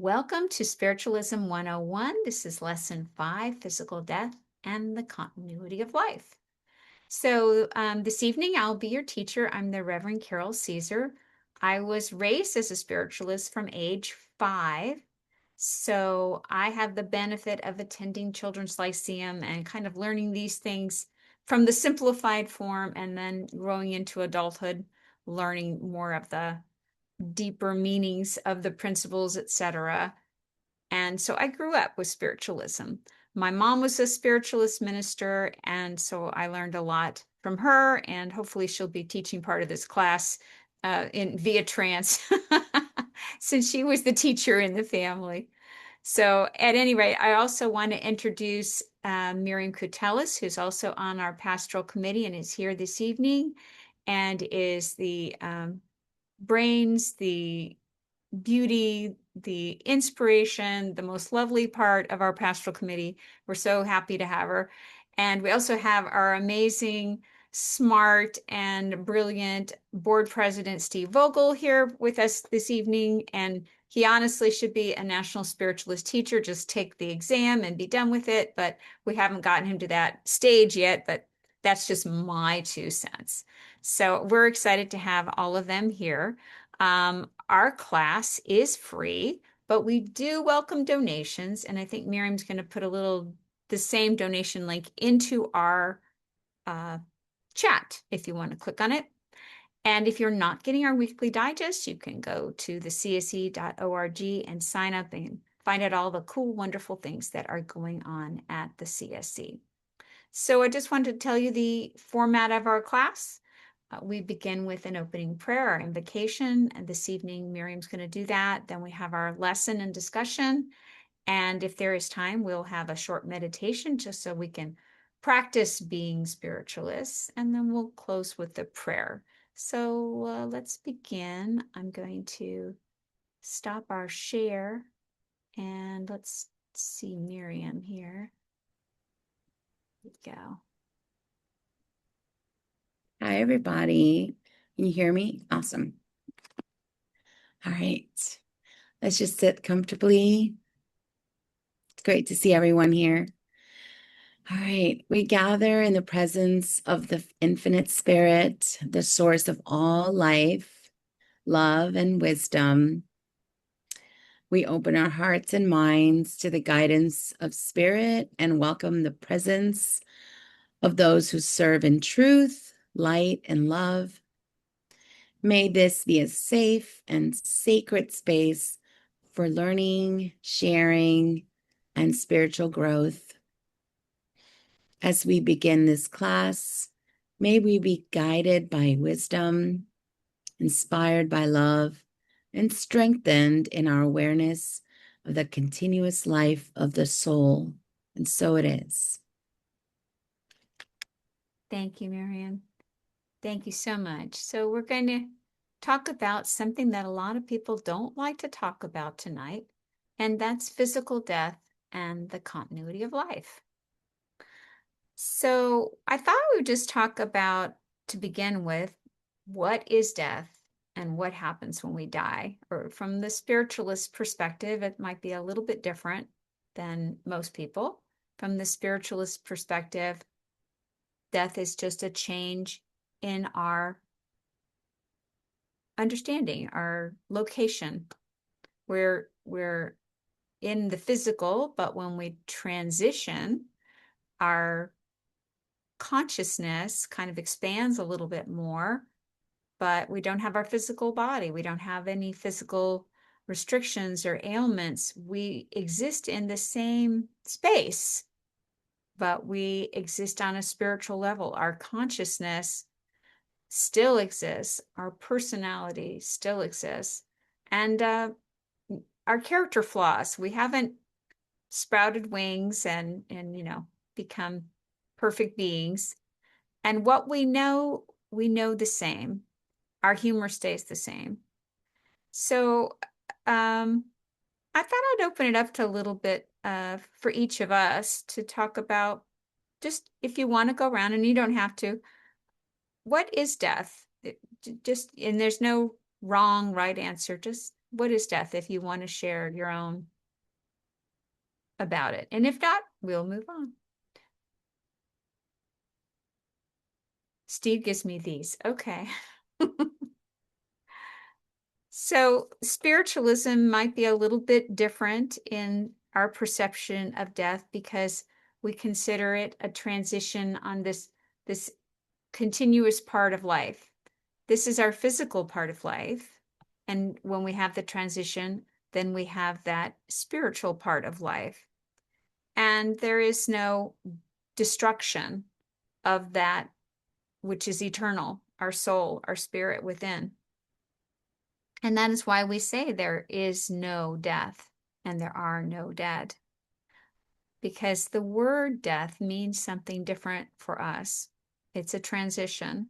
Welcome to Spiritualism 101. This is Lesson 5, Physical Death and the Continuity of Life. So this evening, I'll be your teacher. I'm the Reverend Carol Caesar. I was raised as a spiritualist from age 5. So I have the benefit of attending Children's Lyceum and kind of learning these things from the simplified form and then growing into adulthood, learning more of the deeper meanings of the principles, etc. And so I grew up with spiritualism. My mom was a spiritualist minister, and so I learned a lot from her, and hopefully she'll be teaching part of this class in via trance since she was the teacher in the family. So at any rate, I also want to introduce Miriam Kutelis, who's also on our pastoral committee and is here this evening and is the brains, the beauty, the inspiration, the most lovely part of our pastoral committee. We're so happy to have her. And we also have our amazing, smart, and brilliant board president, Steve Vogel, here with us this evening. And he honestly should be a national spiritualist teacher, just take the exam and be done with it. But we haven't gotten him to that stage yet, but that's just my 2 cents. So we're excited to have all of them here. Our class is free, but we do welcome donations. And I think Miriam's going to put the same donation link into our chat if you want to click on it. And if you're not getting our weekly digest, you can go to the CSE.org and sign up and find out all the cool, wonderful things that are going on at the CSE. So I just wanted to tell you the format of our class. We begin with an opening prayer, our invocation, and this evening Miriam's going to do that. Then we have our lesson and discussion. And if there is time, we'll have a short meditation just so we can practice being spiritualists. And then we'll close with the prayer. So let's begin. I'm going to stop our share and let's see Miriam here. Here we go. Hi, everybody. Can you hear me? Awesome. All right. Let's just sit comfortably. It's great to see everyone here. All right. We gather in the presence of the infinite spirit, the source of all life, love, and wisdom. We open our hearts and minds to the guidance of spirit and welcome the presence of those who serve in truth, light, and love. May this be a safe and sacred space for learning, sharing, and spiritual growth. As we begin this class, may we be guided by wisdom, inspired by love, and strengthened in our awareness of the continuous life of the soul. And so it is. Thank you, Miriam. Thank you so much. So we're going to talk about something that a lot of people don't like to talk about tonight, and that's physical death and the continuity of life. So I thought we would just talk about, to begin with, what is death and what happens when we die? Or from the spiritualist perspective, it might be a little bit different than most people. From the spiritualist perspective, death is just a change in our understanding, our location. We're in the physical, but when we transition, our consciousness kind of expands a little bit more, but we don't have our physical body. We don't have any physical restrictions or ailments. We exist in the same space, but we exist on a spiritual level. Our consciousness still exists, our personality still exists, and our character flaws. We haven't sprouted wings and become perfect beings. And what we know the same. Our humor stays the same. So I thought I'd open it up to a little bit for each of us to talk about, just if you want to go around, and you don't have to, what is death? And there's no wrong, right answer. Just What is death if you want to share your own about it? And if not, we'll move on. Steve gives me these. Okay. So spiritualism might be a little bit different in our perception of death because we consider it a transition on this continuous part of life. This is our physical part of life. And when we have the transition, then we have that spiritual part of life. And there is no destruction of that which is eternal, our soul, our spirit within. And that is why we say there is no death and there are no dead, because the word death means something different for us. It's a transition.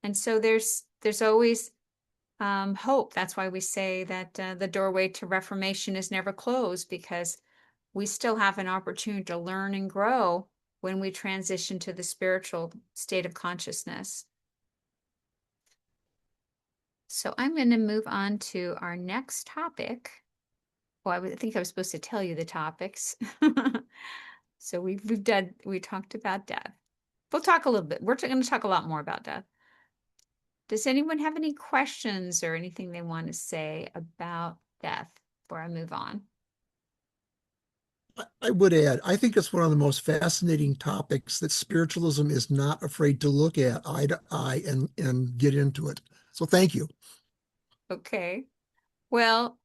And so there's always hope. That's why we say that the doorway to reformation is never closed, because we still have an opportunity to learn and grow when we transition to the spiritual state of consciousness. So I'm going to move on to our next topic. Well, I think I was supposed to tell you the topics. So we talked about death. We'll talk a little bit. We're going to talk a lot more about death. Does anyone have any questions or anything they want to say about death before I move on? I would add, I think it's one of the most fascinating topics that spiritualism is not afraid to look at eye to eye and get into it. So thank you. Okay. Well,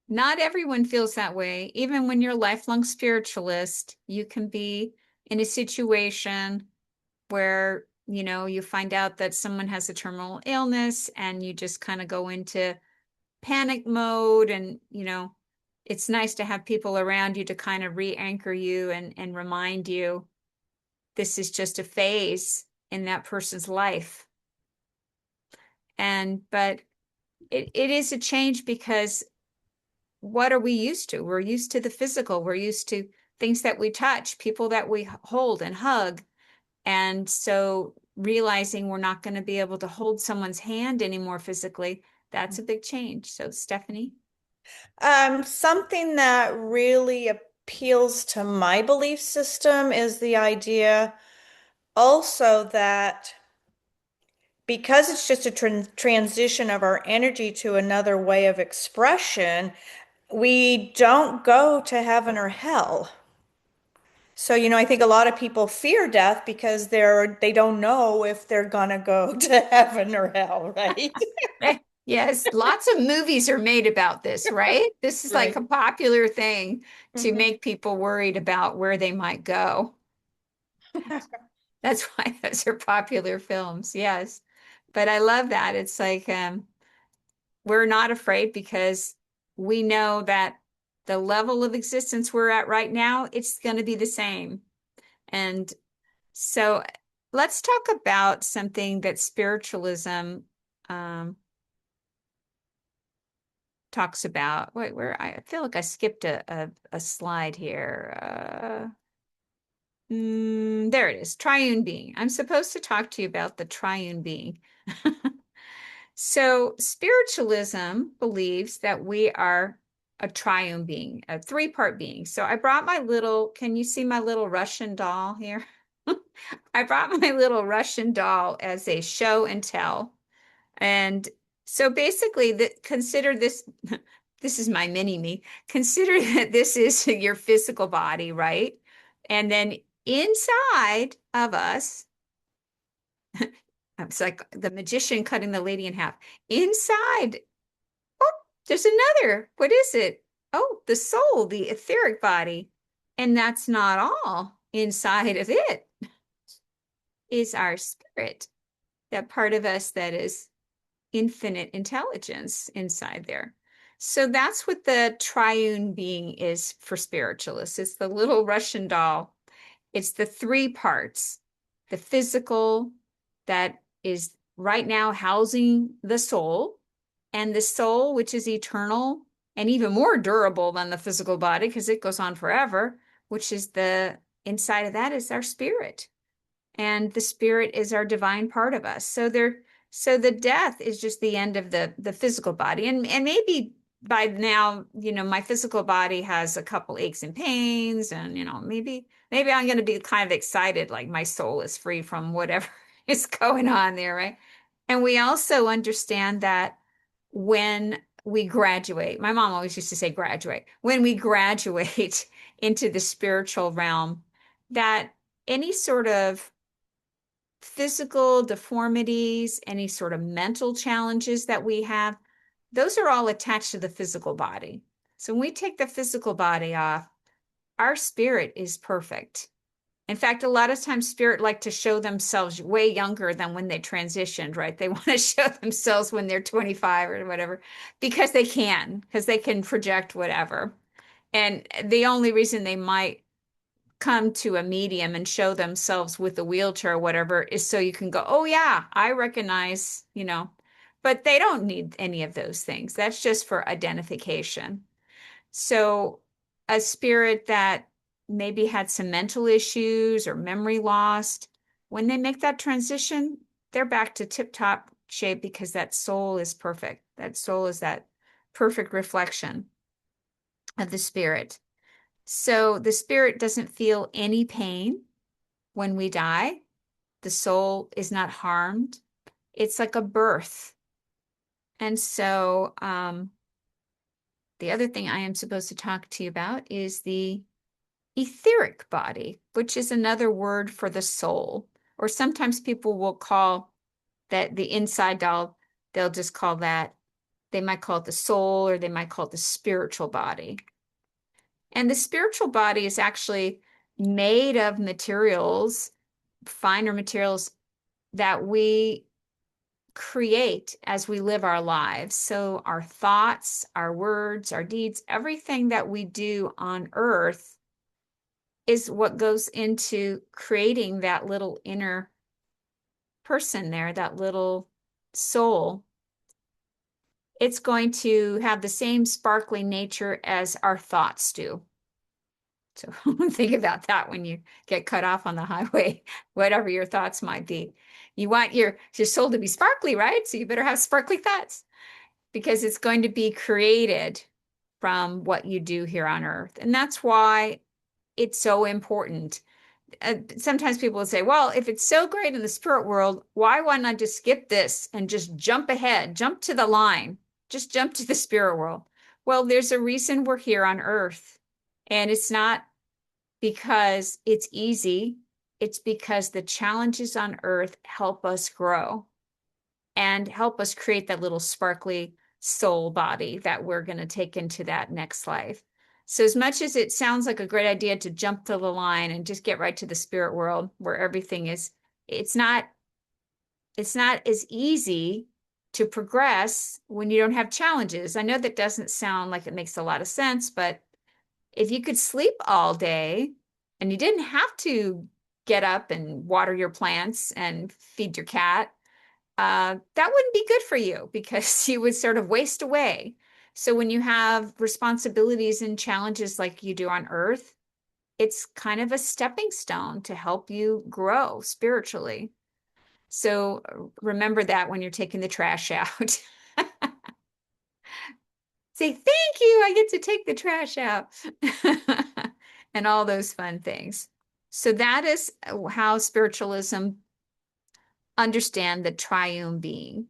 not everyone feels that way. Even when you're a lifelong spiritualist, you can be in a situation where, you find out that someone has a terminal illness and you just kind of go into panic mode. And, it's nice to have people around you to kind of re-anchor you and remind you this is just a phase in that person's life. But it is a change, because what are we used to? We're used to the physical. We're used to things that we touch, people that we hold and hug. And so realizing we're not going to be able to hold someone's hand anymore physically, that's a big change. So Stephanie? Something that really appeals to my belief system is the idea also that because it's just a transition of our energy to another way of expression, we don't go to heaven or hell. So, I think a lot of people fear death because they don't know if they're gonna go to heaven or hell, right? Yes, lots of movies are made about this, right? This is like Right. a popular thing to Mhm. make people worried about where they might go. That's why those are popular films. Yes. But I love that. It's like we're not afraid because we know that the level of existence we're at right now, it's going to be the same. And so let's talk about something that spiritualism um, talks about. Wait, where I feel like I skipped a slide here. There it is, triune being. I'm supposed to talk to you about the triune being. So spiritualism believes that we are a triune being, a three-part being. So I brought my little, can you see my little Russian doll here? I brought my little Russian doll as a show and tell. And so basically, consider this, this is my mini me. Consider that this is your physical body, right? And then inside of us, it's like the magician cutting the lady in half. Inside, oh, there's another. What is it? Oh, the soul, the etheric body. And that's not all. Inside of it is our spirit, that part of us that is infinite intelligence inside there. So that's what the triune being is for spiritualists. It's the little Russian doll. It's the three parts, the physical that is right now housing the soul, and the soul, which is eternal and even more durable than the physical body because it goes on forever, which is the inside of that is our spirit. And the spirit is our divine part of us. So the death is just the end of the physical body. And maybe by now, my physical body has a couple aches and pains, and maybe I'm going to be kind of excited, like my soul is free from whatever is going on there, right? And we also understand that when we graduate, my mom always used to say graduate, when we graduate into the spiritual realm, that any sort of physical deformities, any sort of mental challenges that we have, those are all attached to the physical body. So when we take the physical body off, our spirit is perfect. In fact, a lot of times spirit like to show themselves way younger than when they transitioned, right? They want to show themselves when they're 25 or whatever, because they can project whatever. And the only reason they might come to a medium and show themselves with a wheelchair or whatever is so you can go, oh yeah, I recognize, but they don't need any of those things. That's just for identification. So a spirit that maybe had some mental issues or memory lost, when they make that transition, they're back to tip-top shape because that soul is perfect. That soul is that perfect reflection of the spirit. So the spirit doesn't feel any pain when we die. The soul is not harmed. It's like a birth. And so the other thing I am supposed to talk to you about is the etheric body, which is another word for the soul. Or sometimes people will call that the inside doll, they'll just call that, they might call it the soul, or they might call it the spiritual body. And the spiritual body is actually made of materials, finer materials that we create as we live our lives. So our thoughts, our words, our deeds, everything that we do on earth is what goes into creating that little inner person there, that little soul. It's going to have the same sparkly nature as our thoughts do. So think about that when you get cut off on the highway, whatever your thoughts might be. You want your soul to be sparkly, right? So you better have sparkly thoughts because it's going to be created from what you do here on earth. And that's why it's so important. Sometimes people will say, well, if it's so great in the spirit world, why not just skip this and just jump ahead, jump to the line, just jump to the spirit world? Well, there's a reason we're here on earth. And it's not because it's easy. It's because the challenges on earth help us grow and help us create that little sparkly soul body that we're going to take into that next life. So as much as it sounds like a great idea to jump to the line and just get right to the spirit world where everything is, it's not as easy to progress when you don't have challenges. I know that doesn't sound like it makes a lot of sense, but if you could sleep all day and you didn't have to get up and water your plants and feed your cat, that wouldn't be good for you because you would sort of waste away. So when you have responsibilities and challenges like you do on Earth, it's kind of a stepping stone to help you grow spiritually. So remember that when you're taking the trash out. Say, thank you, I get to take the trash out. And all those fun things. So that is how spiritualism understand the triune being.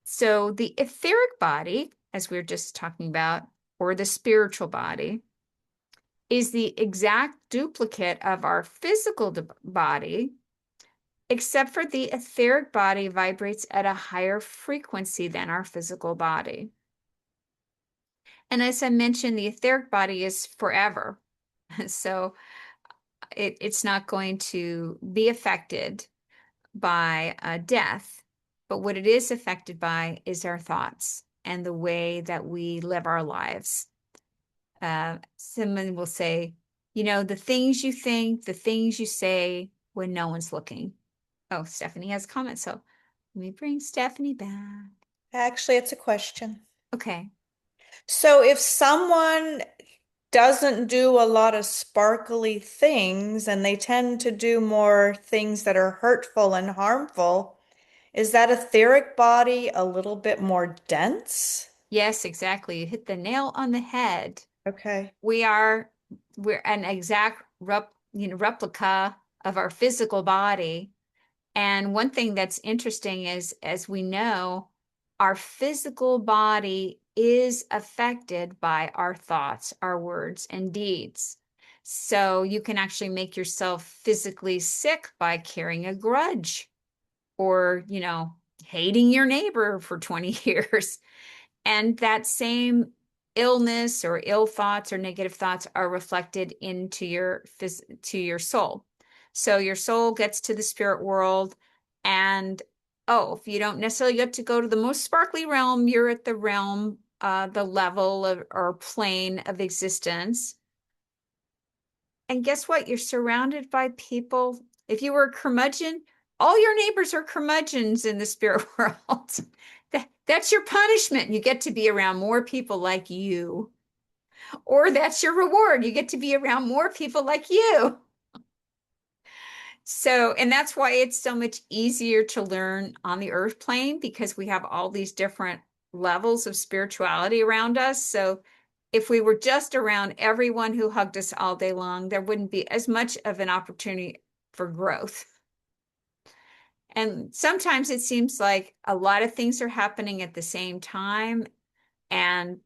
So the etheric body, as we were just talking about, or the spiritual body, is the exact duplicate of our physical body, except for the etheric body vibrates at a higher frequency than our physical body. And as I mentioned, the etheric body is forever. So it's not going to be affected by death. But what it is affected by is our thoughts and the way that we live our lives. Someone will say, the things you think, the things you say when no one's looking. Oh, Stephanie has comments. So let me bring Stephanie back. Actually, it's a question. Okay. So if someone doesn't do a lot of sparkly things and they tend to do more things that are hurtful and harmful, is that etheric body a little bit more dense? Yes, exactly. You hit the nail on the head. Okay. We're an exact replica of our physical body. And one thing that's interesting is, as we know, our physical body is affected by our thoughts, our words, and deeds. So you can actually make yourself physically sick by carrying a grudge or, hating your neighbor for 20 years. And that same illness or ill thoughts or negative thoughts are reflected into your soul. So your soul gets to the spirit world, and if you don't necessarily get to go to the most sparkly realm, you're at the realm, the level of or plane of existence. And guess what? You're surrounded by people. If you were a curmudgeon, all your neighbors are curmudgeons in the spirit world. That's your punishment. You get to be around more people like you. Or that's your reward. You get to be around more people like you. So, and that's why it's so much easier to learn on the earth plane, because we have all these different levels of spirituality around us. So if we were just around everyone who hugged us all day long, there wouldn't be as much of an opportunity for growth. And sometimes it seems like a lot of things are happening at the same time, and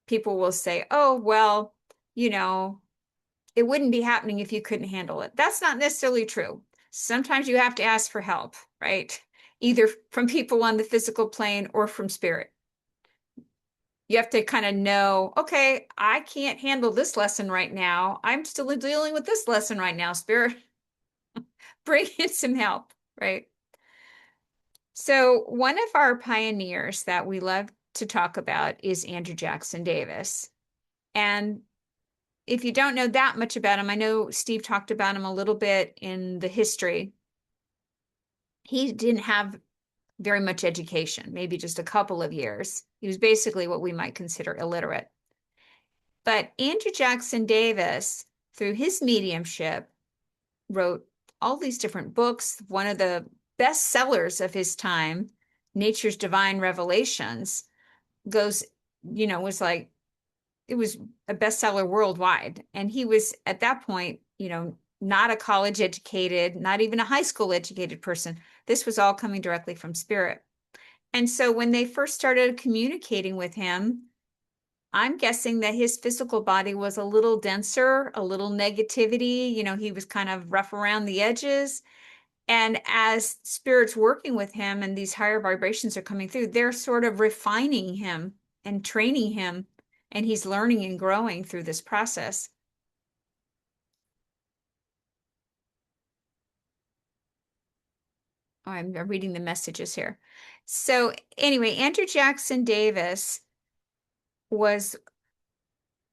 people will say, oh, well, it wouldn't be happening if you couldn't handle it. That's not necessarily true. Sometimes you have to ask for help, right? Either from people on the physical plane or from spirit. You have to kind of know, okay, I can't handle this lesson right now. I'm still dealing with this lesson right now, spirit. Bring in some help, right? So one of our pioneers that we love to talk about is Andrew Jackson Davis. And if you don't know that much about him, I know Steve talked about him a little bit in the history. He didn't have very much education, maybe just a couple of years. He was basically what we might consider illiterate. But Andrew Jackson Davis, through his mediumship, wrote all these different books. One of the best sellers of his time, Nature's Divine Revelations, was like, it was a bestseller worldwide. And he was at that point, not a college educated, not even a high school educated person. This was all coming directly from spirit. And so when they first started communicating with him, I'm guessing that his physical body was a little denser, a little negativity. He was kind of rough around the edges. And as spirit's working with him and these higher vibrations are coming through, they're sort of refining him and training him. And he's learning and growing through this process. Oh, I'm reading the messages here. So anyway, Andrew Jackson Davis was,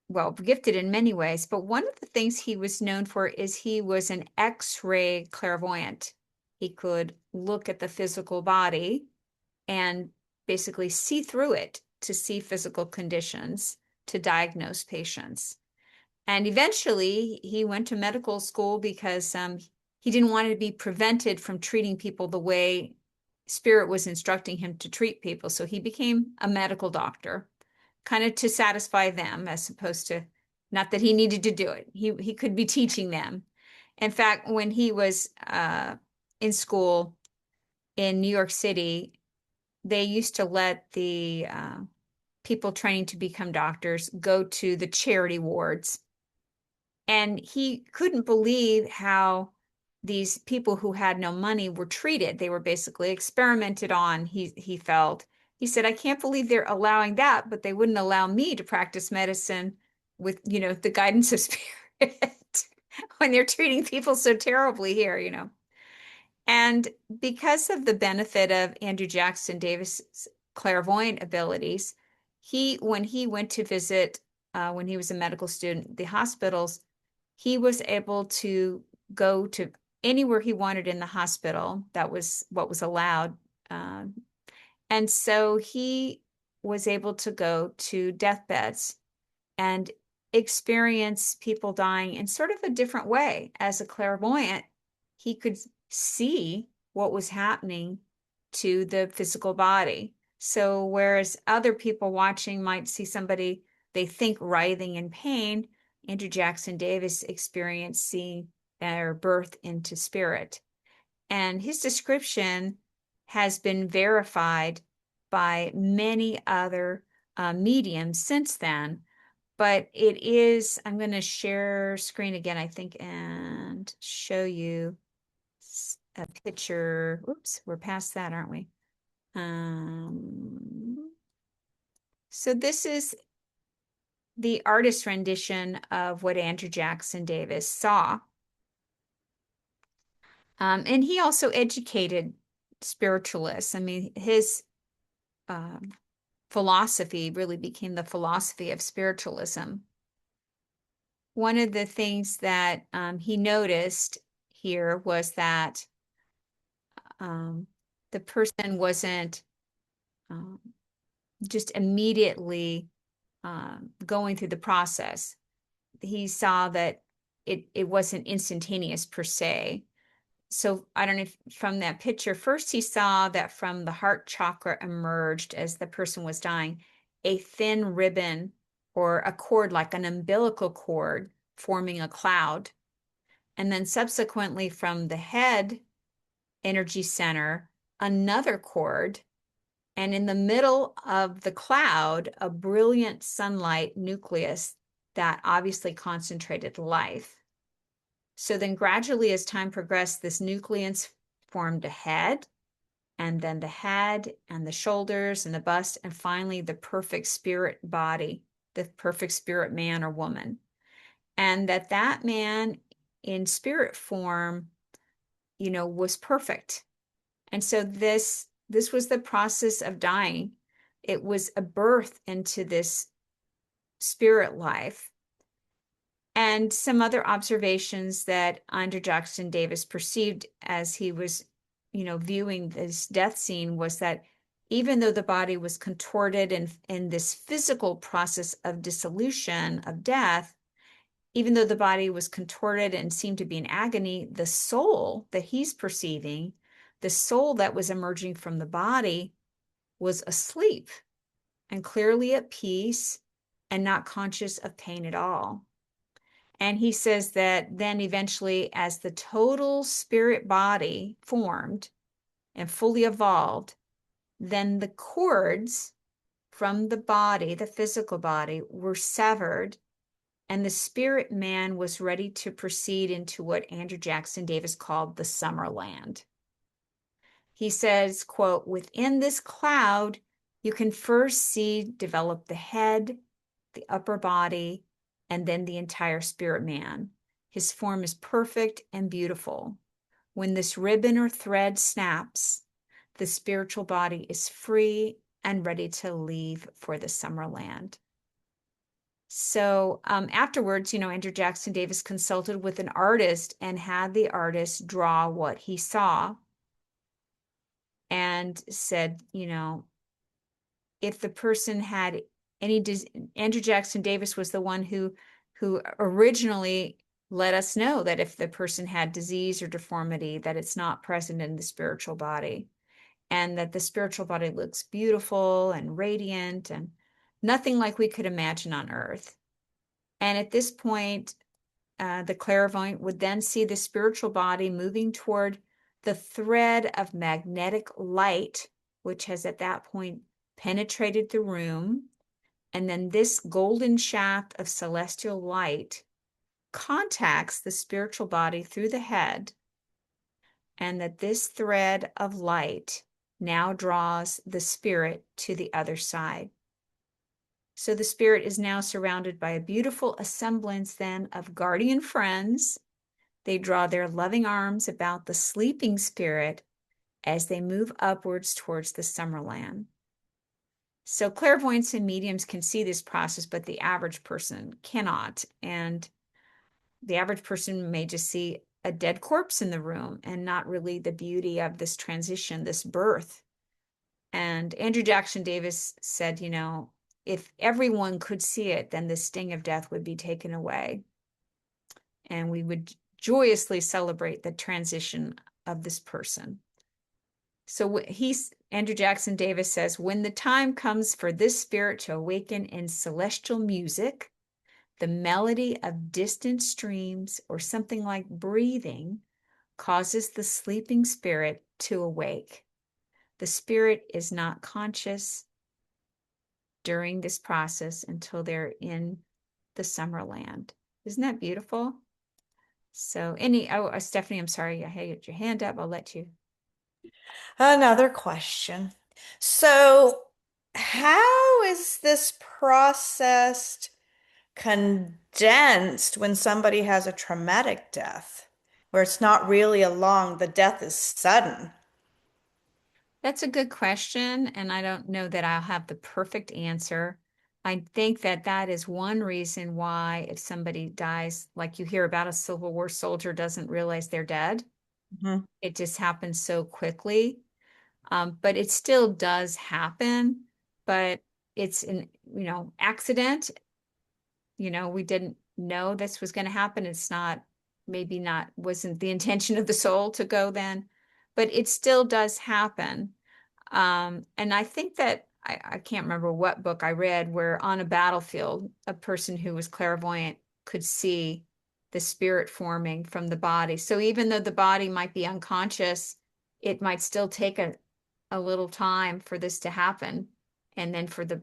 well, gifted in many ways, but one of the things he was known for is he was an X-ray clairvoyant. He could look at the physical body and basically see through it to see physical conditions, to diagnose patients. And eventually he went to medical school because he didn't want to be prevented from treating people the way spirit was instructing him to treat people. So he became a medical doctor, kind of to satisfy them, as opposed to, not that he needed to do it. He could be teaching them. In fact, when he was in school in New York City, they used to let the people training to become doctors go to the charity wards. And he couldn't believe how these people who had no money were treated. They were basically experimented on, he felt. He said, I can't believe they're allowing that, but they wouldn't allow me to practice medicine with, the guidance of spirit when they're treating people so terribly here. And because of the benefit of Andrew Jackson Davis's clairvoyant abilities, when he went to visit, when he was a medical student, the hospitals, he was able to go to anywhere he wanted in the hospital. That was what was allowed. And so he was able to go to deathbeds and experience people dying in sort of a different way. As a clairvoyant, he could see what was happening to the physical body. So whereas other people watching might see somebody they think writhing in pain, Andrew Jackson Davis experienced seeing their birth into spirit. And his description has been verified by many other mediums since then. But it is, I'm going to share screen again, I think, and show you a picture. Oops, we're past that, aren't we? So this is the artist rendition of what Andrew Jackson Davis saw. And he also educated spiritualists. I mean, his philosophy really became the philosophy of spiritualism. One of the things that he noticed here was that the person wasn't just immediately going through the process. He saw that it wasn't instantaneous per se. So I don't know if from that picture, first he saw that from the heart chakra emerged as the person was dying, a thin ribbon or a cord like an umbilical cord forming a cloud. And then subsequently from the head energy center, another cord. And in the middle of the cloud, a brilliant sunlight nucleus that obviously concentrated life. So then gradually as time progressed, this nucleus formed a head, and then the head and the shoulders and the bust, and finally the perfect spirit body, the perfect spirit man or woman. And that man in spirit form, was perfect. And so this was the process of dying. It was a birth into this spirit life. And some other observations that Andrew Jackson Davis perceived as he was, viewing this death scene was that even though the body was contorted in this physical process of dissolution, of death, even though the body was contorted and seemed to be in agony, the soul that he's perceiving, the soul that was emerging from the body, was asleep and clearly at peace and not conscious of pain at all. And he says that then eventually, as the total spirit body formed and fully evolved, then the cords from the body, the physical body, were severed, and the spirit man was ready to proceed into what Andrew Jackson Davis called the summer land. He says, quote, "Within this cloud, you can first see develop the head, the upper body, and then the entire spirit man. His form is perfect and beautiful. When this ribbon or thread snaps, the spiritual body is free and ready to leave for the summer land." So afterwards, Andrew Jackson Davis consulted with an artist and had the artist draw what he saw and said, if the person had any, Andrew Jackson Davis was the one who originally let us know that if the person had disease or deformity, that it's not present in the spiritual body, and that the spiritual body looks beautiful and radiant and nothing like we could imagine on earth. And at this point, the clairvoyant would then see the spiritual body moving toward the thread of magnetic light, which has at that point penetrated the room. And then this golden shaft of celestial light contacts the spiritual body through the head, and that this thread of light now draws the spirit to the other side. So the spirit is now surrounded by a beautiful assemblance then of guardian friends. They draw their loving arms about the sleeping spirit as they move upwards towards the summerland. So clairvoyants and mediums can see this process, but the average person cannot. And the average person may just see a dead corpse in the room and not really the beauty of this transition, this birth. And Andrew Jackson Davis said, if everyone could see it, then the sting of death would be taken away. And we would joyously celebrate the transition of this person. So Andrew Jackson Davis says, when the time comes for this spirit to awaken in celestial music, the melody of distant streams or something like breathing causes the sleeping spirit to awake. The spirit is not conscious during this process until they're in the summer land. Isn't that beautiful? So Stephanie, I'm sorry, I had your hand up. I'll let you. Another question. So, how is this processed condensed when somebody has a traumatic death, where it's not really the death is sudden? That's a good question, and I don't know that I'll have the perfect answer. I think that that is one reason why if somebody dies, like you hear about a Civil War soldier doesn't realize they're dead, Mhm. it just happens so quickly. But it still does happen, but it's an, accident. We didn't know this was going to happen. It's not, maybe not, wasn't the intention of the soul to go then, but it still does happen. And I think that I can't remember what book I read where on a battlefield, a person who was clairvoyant could see the spirit forming from the body. So even though the body might be unconscious, it might still take a little time for this to happen, and then for the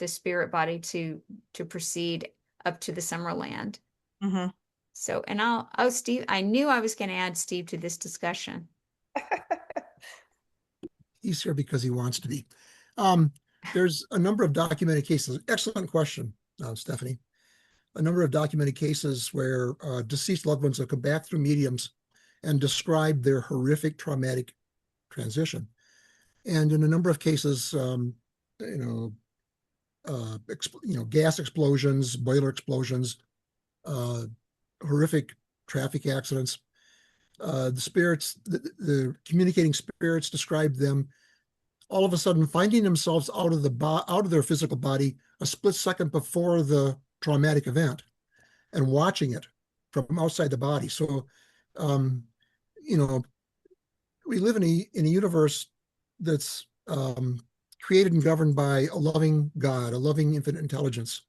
spirit body to proceed up to the summer land. Mhm. So, and Steve, I knew I was going to add Steve to this discussion. He's here because he wants to be. There's a number of documented cases. Excellent question, Stephanie. A number of documented cases where deceased loved ones have come back through mediums and described their horrific traumatic transition. And in a number of cases, gas explosions, boiler explosions, horrific traffic accidents. The communicating spirits described them all of a sudden finding themselves out of their physical body a split second before the traumatic event and watching it from outside the body. So, um, you know, we live in a universe that's created and governed by a loving God, a loving infinite intelligence,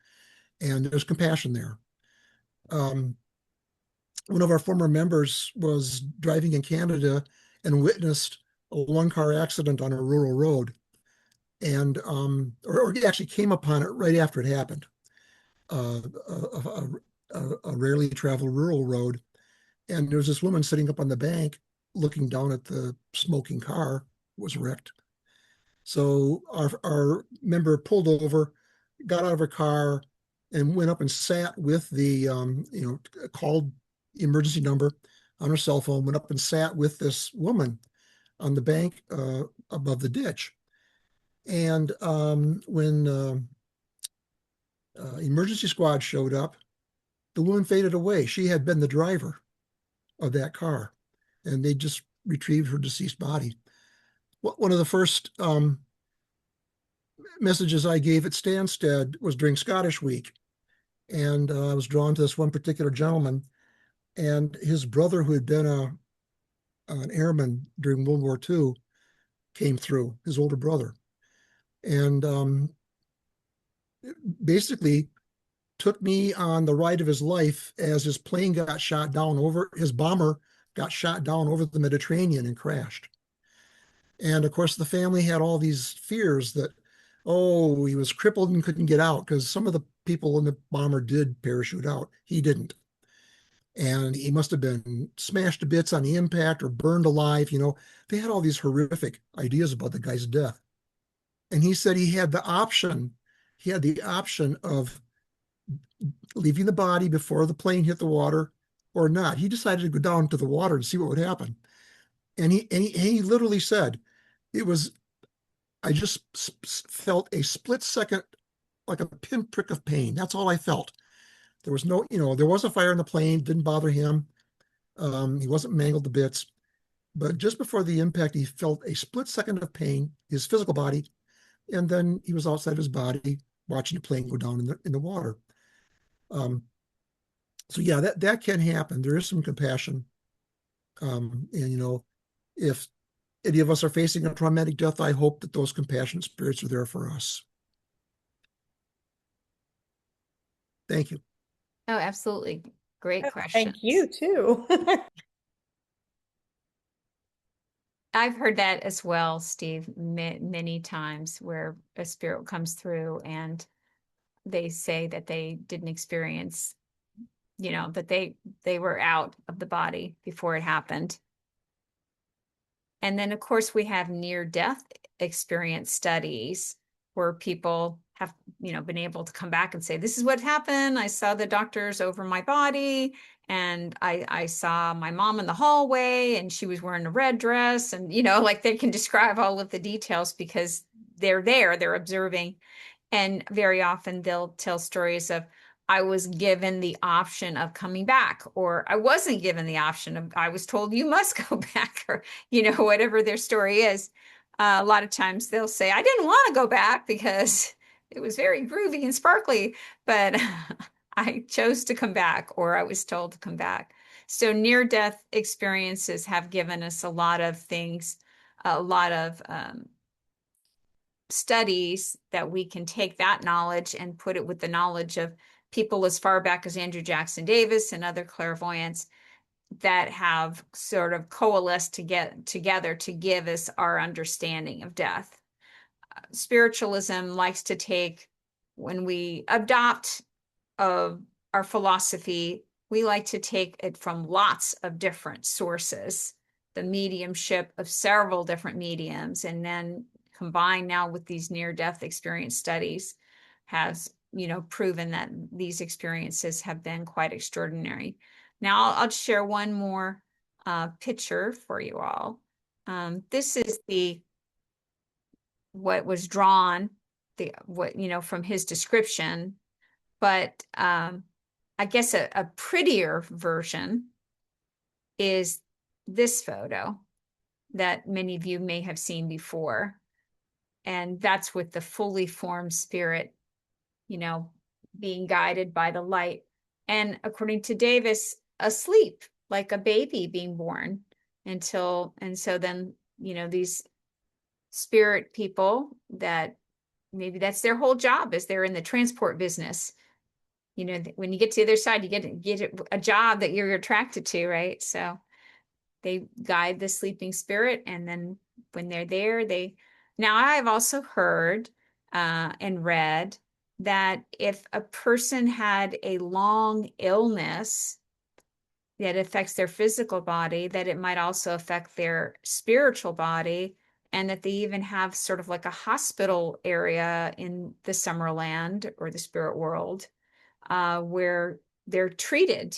and there's compassion there. One of our former members was driving in Canada and witnessed a one-car accident on a rural road, and or actually came upon it right after it happened. A rarely traveled rural road, and there was this woman sitting up on the bank looking down at the smoking car was wrecked. So our member pulled over, got out of her car, and went up and sat with the called the emergency number on her cell phone, went up and sat with this woman on the bank above the ditch. And when emergency squad showed up, the woman faded away. She had been the driver of that car, and they just retrieved her deceased body. One of the first messages I gave at Stansted was during Scottish Week, and I was drawn to this one particular gentleman, and his brother, who had been an airman during World War II, came through, his older brother, and basically took me on the ride of his life as his plane got shot down his bomber got shot down over the Mediterranean and crashed. And of course, the family had all these fears that, oh, he was crippled and couldn't get out, because some of the people in the bomber did parachute out. He didn't. And he must have been smashed to bits on the impact or burned alive. They had all these horrific ideas about the guy's death. And he said he had the option of leaving the body before the plane hit the water or not. He decided to go down to the water and see what would happen. And he literally said, I just felt a split second, like a pinprick of pain. That's all I felt. There was there was a fire in the plane, didn't bother him. He wasn't mangled to bits. But just before the impact, he felt a split second of pain, his physical body, and then he was outside his body watching the plane go down in the water. So yeah, that can happen. There is some compassion, and if any of us are facing a traumatic death, I hope that those compassionate spirits are there for us. Thank you. Oh, absolutely. Great Thank you questions. too. I've heard that as well, Steve, many times where a spirit comes through and they say that they didn't experience, that they were out of the body before it happened. And then, of course, we have near-death experience studies where people have, been able to come back and say, this is what happened. I saw the doctors over my body, and I saw my mom in the hallway, and she was wearing a red dress. And, like they can describe all of the details because they're there, they're observing. And very often they'll tell stories of, I was given the option of coming back, or I wasn't given the option of, I was told you must go back, or, whatever their story is. A lot of times they'll say, I didn't want to go back because it was very groovy and sparkly, but I chose to come back, or I was told to come back. So near-death experiences have given us a lot of things, a lot of studies that we can take that knowledge and put it with the knowledge of people as far back as Andrew Jackson Davis and other clairvoyants that have sort of coalesced to get together to give us our understanding of death. Spiritualism likes to take, when we adopt our philosophy, we like to take it from lots of different sources, the mediumship of several different mediums, and then combined now with these near-death experience studies has, proven that these experiences have been quite extraordinary. Now I'll share one more picture for you all. This is what was drawn, from his description, but I guess a prettier version is this photo that many of you may have seen before. And that's with the fully formed spirit, being guided by the light. And according to Davis, asleep, like a baby being born and so then, these spirit people that maybe that's their whole job, is they're in the transport business. When you get to the other side, you get a job that you're attracted to, right? So they guide the sleeping spirit, and then when they're there, now I've also heard and read that if a person had a long illness that affects their physical body, that it might also affect their spiritual body, and that they even have sort of like a hospital area in the Summerland or the spirit world where they're treated,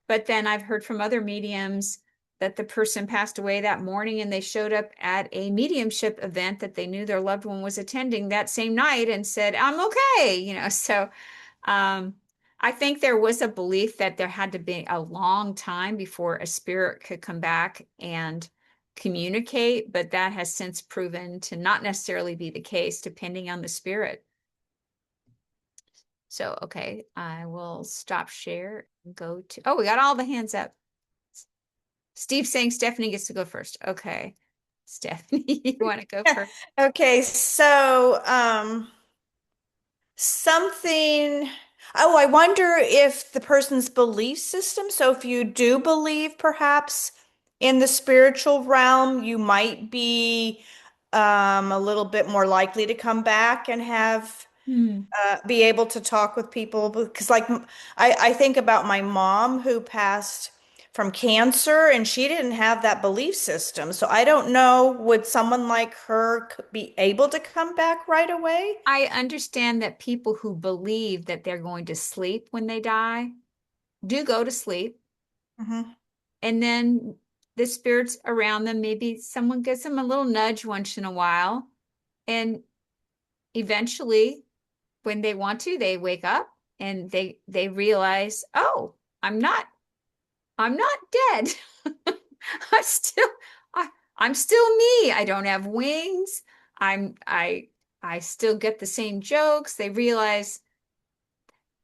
But then I've heard from other mediums that the person passed away that morning and they showed up at a mediumship event that they knew their loved one was attending that same night and said, I'm okay, So I think there was a belief that there had to be a long time before a spirit could come back and communicate, but that has since proven to not necessarily be the case, depending on the spirit. So, okay, I will stop share and go to, we got all the hands up. Steve saying Stephanie gets to go first. Okay. Stephanie, you want to go first? Okay, so I wonder if the person's belief system, so if you do believe perhaps in the spiritual realm, you might be a little bit more likely to come back and have be able to talk with people, because like I think about my mom who passed from cancer and she didn't have that belief system. So I don't know, would someone like her be able to come back right away? I understand that people who believe that they're going to sleep when they die do go to sleep. Hmm. And then the spirits around them, maybe someone gives them a little nudge once in a while. And eventually, when they want to, they wake up and they realize, oh, I'm not dead. I'm still I'm still me. I don't have wings. I still get the same jokes. They realize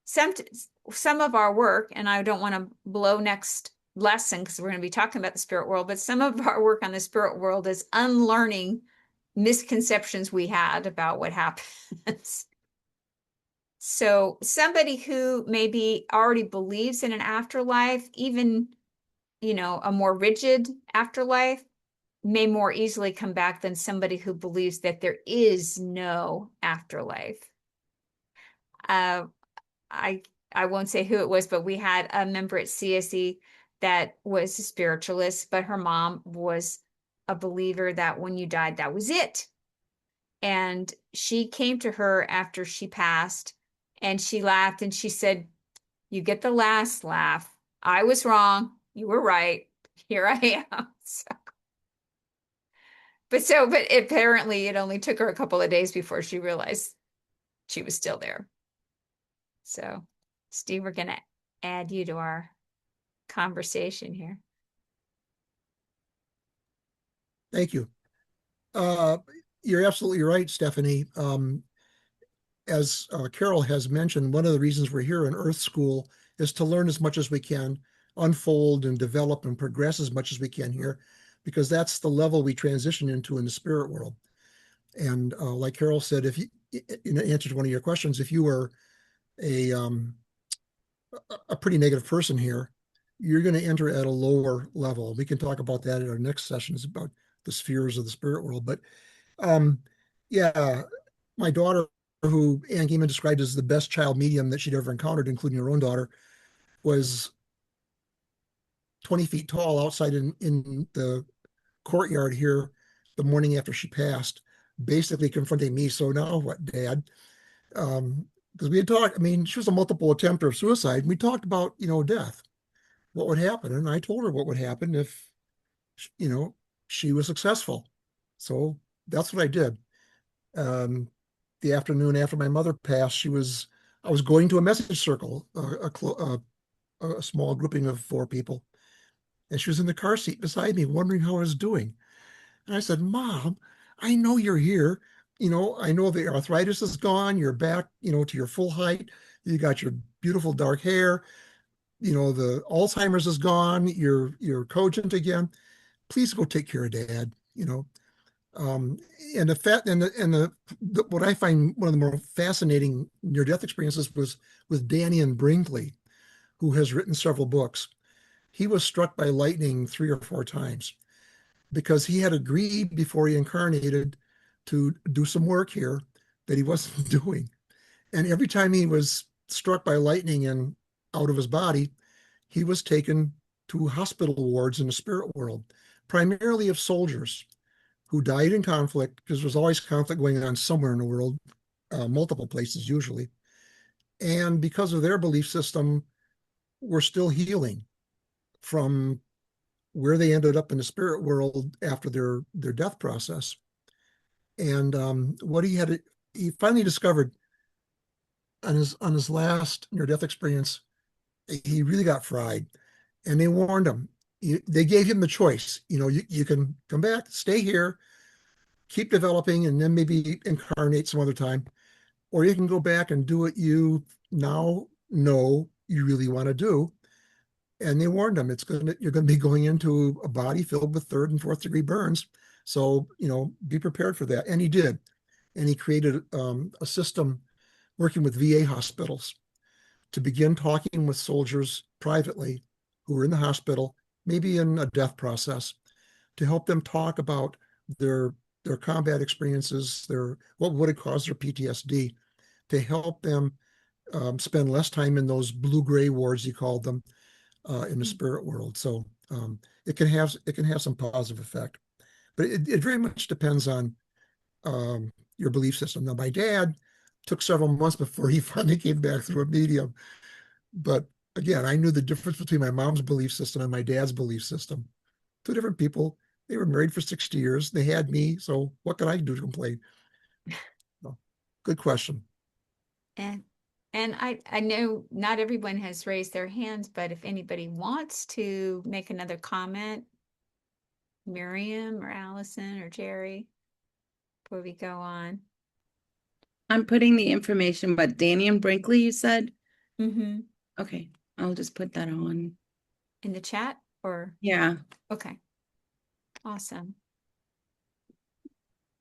some of our work, and I don't want to blow next lesson, because we're going to be talking about the spirit world, but some of our work on the spirit world is unlearning misconceptions we had about what happens. So somebody who maybe already believes in an afterlife, even, a more rigid afterlife, may more easily come back than somebody who believes that there is no afterlife. I I won't say who it was, but we had a member at CSE that was a spiritualist, but her mom was a believer that when you died, that was it. And she came to her after she passed and she laughed and she said, "You get the last laugh. I was wrong. You were right. Here I am." But apparently it only took her a couple of days before she realized she was still there. So, Steve, we're going to add you to our conversation here. Thank you. You're absolutely right, Stephanie. As Carol has mentioned, one of the reasons we're here in Earth School is to learn as much as we can, unfold and develop and progress as much as we can here, because that's the level we transition into in the spirit world. And like Carol said, if you, in answer to one of your questions, if you were a pretty negative person here, you're going to enter at a lower level. We can talk about that in our next sessions about the spheres of the spirit world. But yeah, my daughter, who Ann Gaiman described as the best child medium that she'd ever encountered, including her own daughter, was 20 feet tall outside in the courtyard here the morning after she passed, basically confronting me. "So now what, Dad?" Because we had talked, I mean, she was a multiple attempter of suicide. And we talked about, death, what would happen. And I told her what would happen if, she was successful. So that's what I did. The afternoon after my mother passed, I was going to a message circle, a small grouping of 4 people. And she was in the car seat beside me, wondering how I was doing. And I said, "Mom, I know you're here. I know the arthritis is gone. You're back, to your full height. You got your beautiful dark hair. The Alzheimer's is gone. You're cogent again. Please go take care of Dad." And what I find one of the more fascinating near-death experiences was with Daniel Brinkley, who has written several books. He was struck by lightning 3 or 4 times because he had agreed before he incarnated to do some work here that he wasn't doing. And every time he was struck by lightning and out of his body, he was taken to hospital wards in the spirit world, primarily of soldiers who died in conflict, because there's always conflict going on somewhere in the world, multiple places usually. And because of their belief system, we're still healing from where they ended up in the spirit world after their death process. And what he finally discovered on his last near-death experience, he really got fried. And they warned him. They gave him the choice. You can come back, stay here, keep developing, and then maybe incarnate some other time, or you can go back and do what you now know you really want to do. And they warned him, you're going to be going into a body filled with 3rd and 4th degree burns. So, be prepared for that. And he did. And he created a system working with VA hospitals to begin talking with soldiers privately who were in the hospital, maybe in a death process, to help them talk about their combat experiences, what would have caused their PTSD, to help them spend less time in those blue-gray wards, he called them, in the spirit world. So it can have some positive effect, but it very much depends on your belief system. Now, my dad took several months before he finally came back through a medium. But again, I knew the difference between my mom's belief system and my dad's belief system. 2 different people. They were married for 60 years. They had me. So what can I do to complain? Well, good question. And I know not everyone has raised their hands, but if anybody wants to make another comment, Miriam or Allison or Jerry, before we go on. I'm putting the information, but Daniel Brinkley, you said? Mm-hmm. Okay, I'll just put that on. In the chat? or Yeah. okay. Awesome.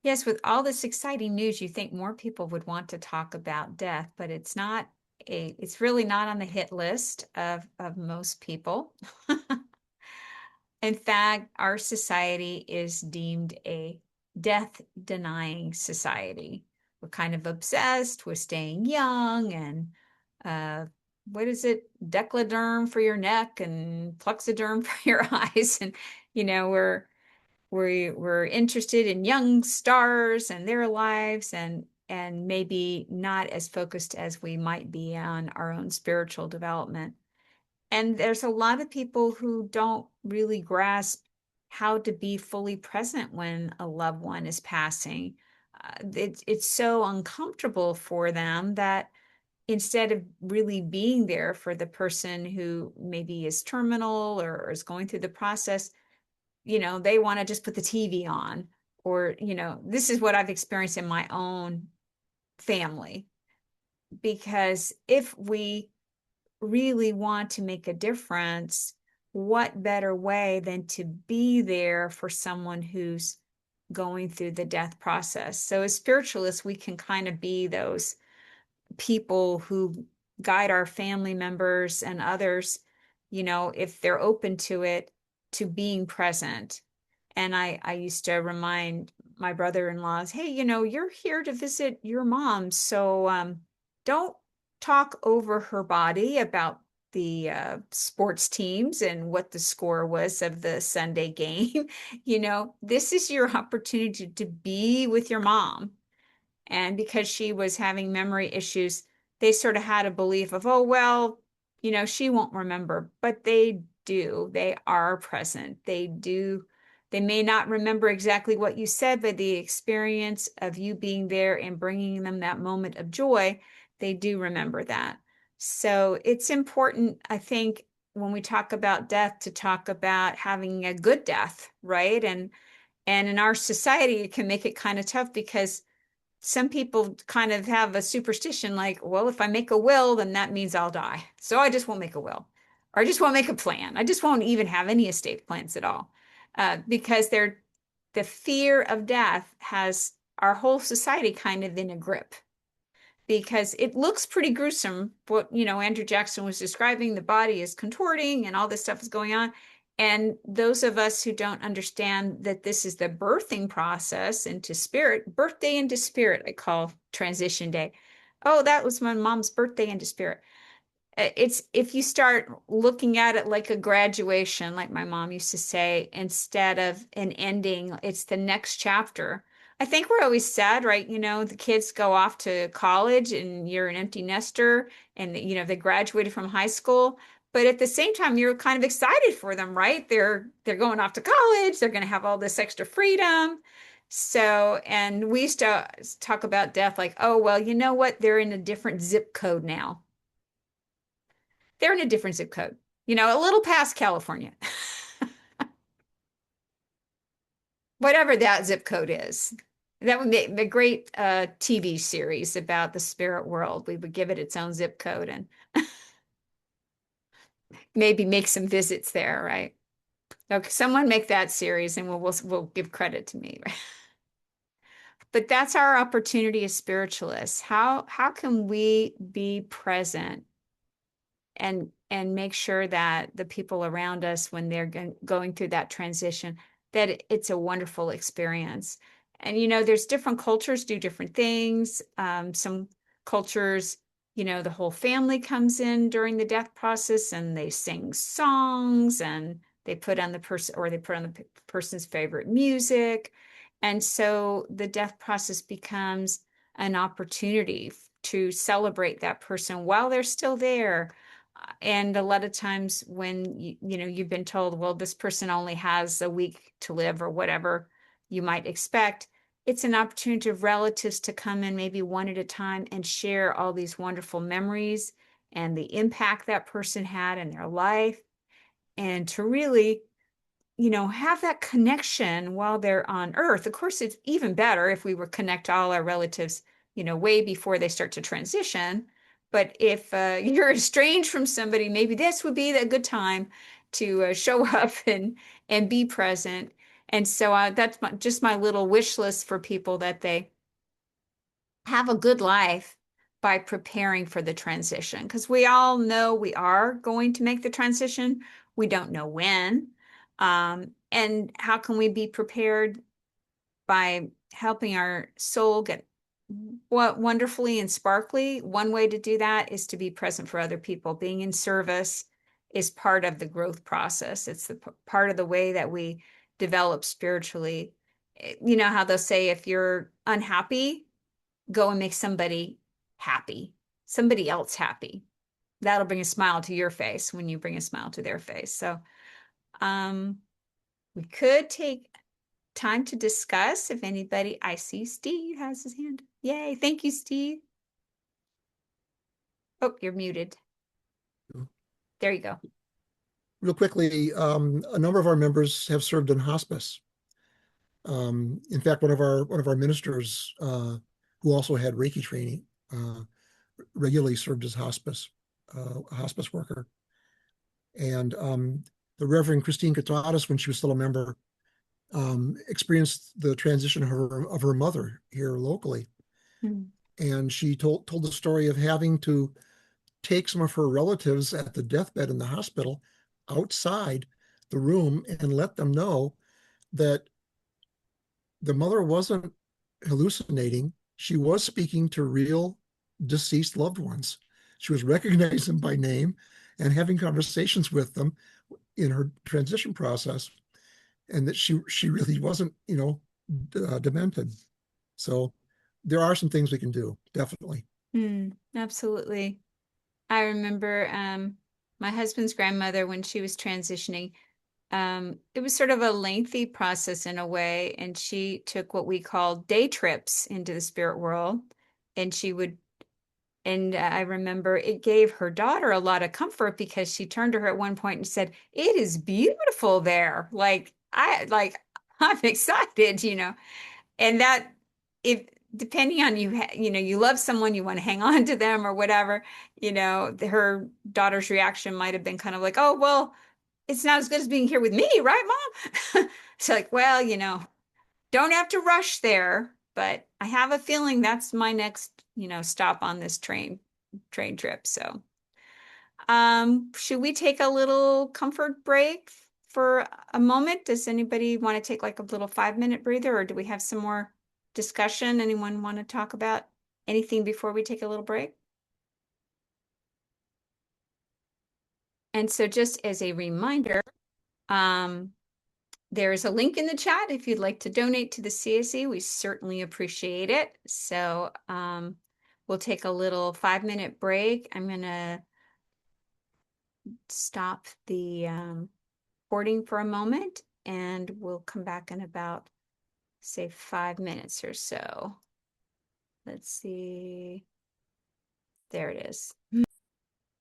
Yes, with all this exciting news, you think more people would want to talk about death, but it's really not on the hit list of most people. In fact, our society is deemed a death-denying society. We're kind of obsessed with staying young and what is it? Decloderm for your neck and Plexaderm for your eyes. And we're interested in young stars and their lives and maybe not as focused as we might be on our own spiritual development. And there's a lot of people who don't really grasp how to be fully present when a loved one is passing. It's so uncomfortable for them that instead of really being there for the person who maybe is terminal or is going through the process, they want to just put the TV on. Or, this is what I've experienced in my own family. Because if we really want to make a difference, what better way than to be there for someone who's going through the death process? So as spiritualists, we can kind of be those people who guide our family members and others, if they're open to it, to being present. And I used to remind my brother-in-laws, hey, you're here to visit your mom. So don't talk over her body about the sports teams and what the score was of the Sunday game. This is your opportunity to be with your mom. And because she was having memory issues, they sort of had a belief of, oh, well, she won't remember, but they do. They are present. They do. They may not remember exactly what you said, but the experience of you being there and bringing them that moment of joy, they do remember that. So it's important, I think, when we talk about death, to talk about having a good death, right? And in our society, it can make it kind of tough because some people kind of have a superstition like, well, if I make a will, then that means I'll die. So I just won't make a will, or I just won't make a plan. I just won't even have any estate plans at all. Because the fear of death has our whole society kind of in a grip, because it looks pretty gruesome. What, Andrew Jackson was describing, the body is contorting and all this stuff is going on. And those of us who don't understand that this is the birthing process into spirit, birthday into spirit, I call transition day. Oh, that was my mom's birthday into spirit. It's if you start looking at it like a graduation, like my mom used to say, instead of an ending, it's the next chapter. I think we're always sad, right? The kids go off to college and you're an empty nester and they graduated from high school. But at the same time, you're kind of excited for them, right? They're going off to college, they're going to have all this extra freedom. So, and we used to talk about death like, oh, well, you know what? They're in a different zip code now. They're in a different zip code, a little past California. Whatever that zip code is. That would be a great TV series about the spirit world. We would give it its own zip code and maybe make some visits there, right? Okay, someone make that series and we'll give credit to me. But that's our opportunity as spiritualists. How can we be present and make sure that the people around us, when they're going through that transition, that it's a wonderful experience? And there's different cultures do different things. Some cultures, the whole family comes in during the death process and they sing songs and they put on the person's favorite music. And so the death process becomes an opportunity to celebrate that person while they're still there. And a lot of times when you've been told, well, this person only has a week to live or whatever you might expect, it's an opportunity of relatives to come in maybe one at a time and share all these wonderful memories and the impact that person had in their life, and to really have that connection while they're on earth. Of course, it's even better if we would connect all our relatives, way before they start to transition. But if you're estranged from somebody, maybe this would be a good time to show up and be present. And so that's just my little wish list for people, that they have a good life by preparing for the transition. Because we all know we are going to make the transition. We don't know when. And how can we be prepared? By helping our soul get what wonderfully and sparkly. One way to do that is to be present for other people. Being in service is part of the growth process. It's the part of the way that we develop spiritually. You know how they'll say, if you're unhappy, go and make somebody happy, somebody else happy. That'll bring a smile to your face when you bring a smile to their face. So we could take time to discuss. If anybody, I see Steve has his hand. Yay. Thank you, Steve. Oh, you're muted. There you go. Real quickly, a number of our members have served in hospice. In fact, one of our ministers, who also had Reiki training, regularly served as a hospice worker. And the Reverend Christine Katadas, when she was still a member, experienced the transition of her mother here locally. Hmm. And she told the story of having to take some of her relatives at the deathbed in the hospital outside the room and let them know that the mother wasn't hallucinating. She was speaking to real deceased loved ones. She was recognizing them by name and having conversations with them in her transition process, and that she really wasn't, demented. So there are some things we can do, definitely. Absolutely. I remember my husband's grandmother, when she was transitioning, it was sort of a lengthy process in a way, and she took what we call day trips into the spirit world, and I remember it gave her daughter a lot of comfort, because she turned to her at one point and said, "It is beautiful there. I'm excited, And that, if depending on you love someone, you want to hang on to them or whatever, her daughter's reaction might have been kind of like, "Oh, well, it's not as good as being here with me, right, Mom?" It's like, well, don't have to rush there, but I have a feeling that's my next, stop on this train trip. So, should we take a little comfort break for a moment? Does anybody want to take like a little 5-minute breather, or do we have some more discussion? Anyone want to talk about anything before we take a little break? And so just as a reminder, there is a link in the chat if you'd like to donate to the CSE. We certainly appreciate it. So we'll take a little 5-minute break. I'm going to stop the recording for a moment, and we'll come back in about, say, 5 minutes or so. Let's see. There it is.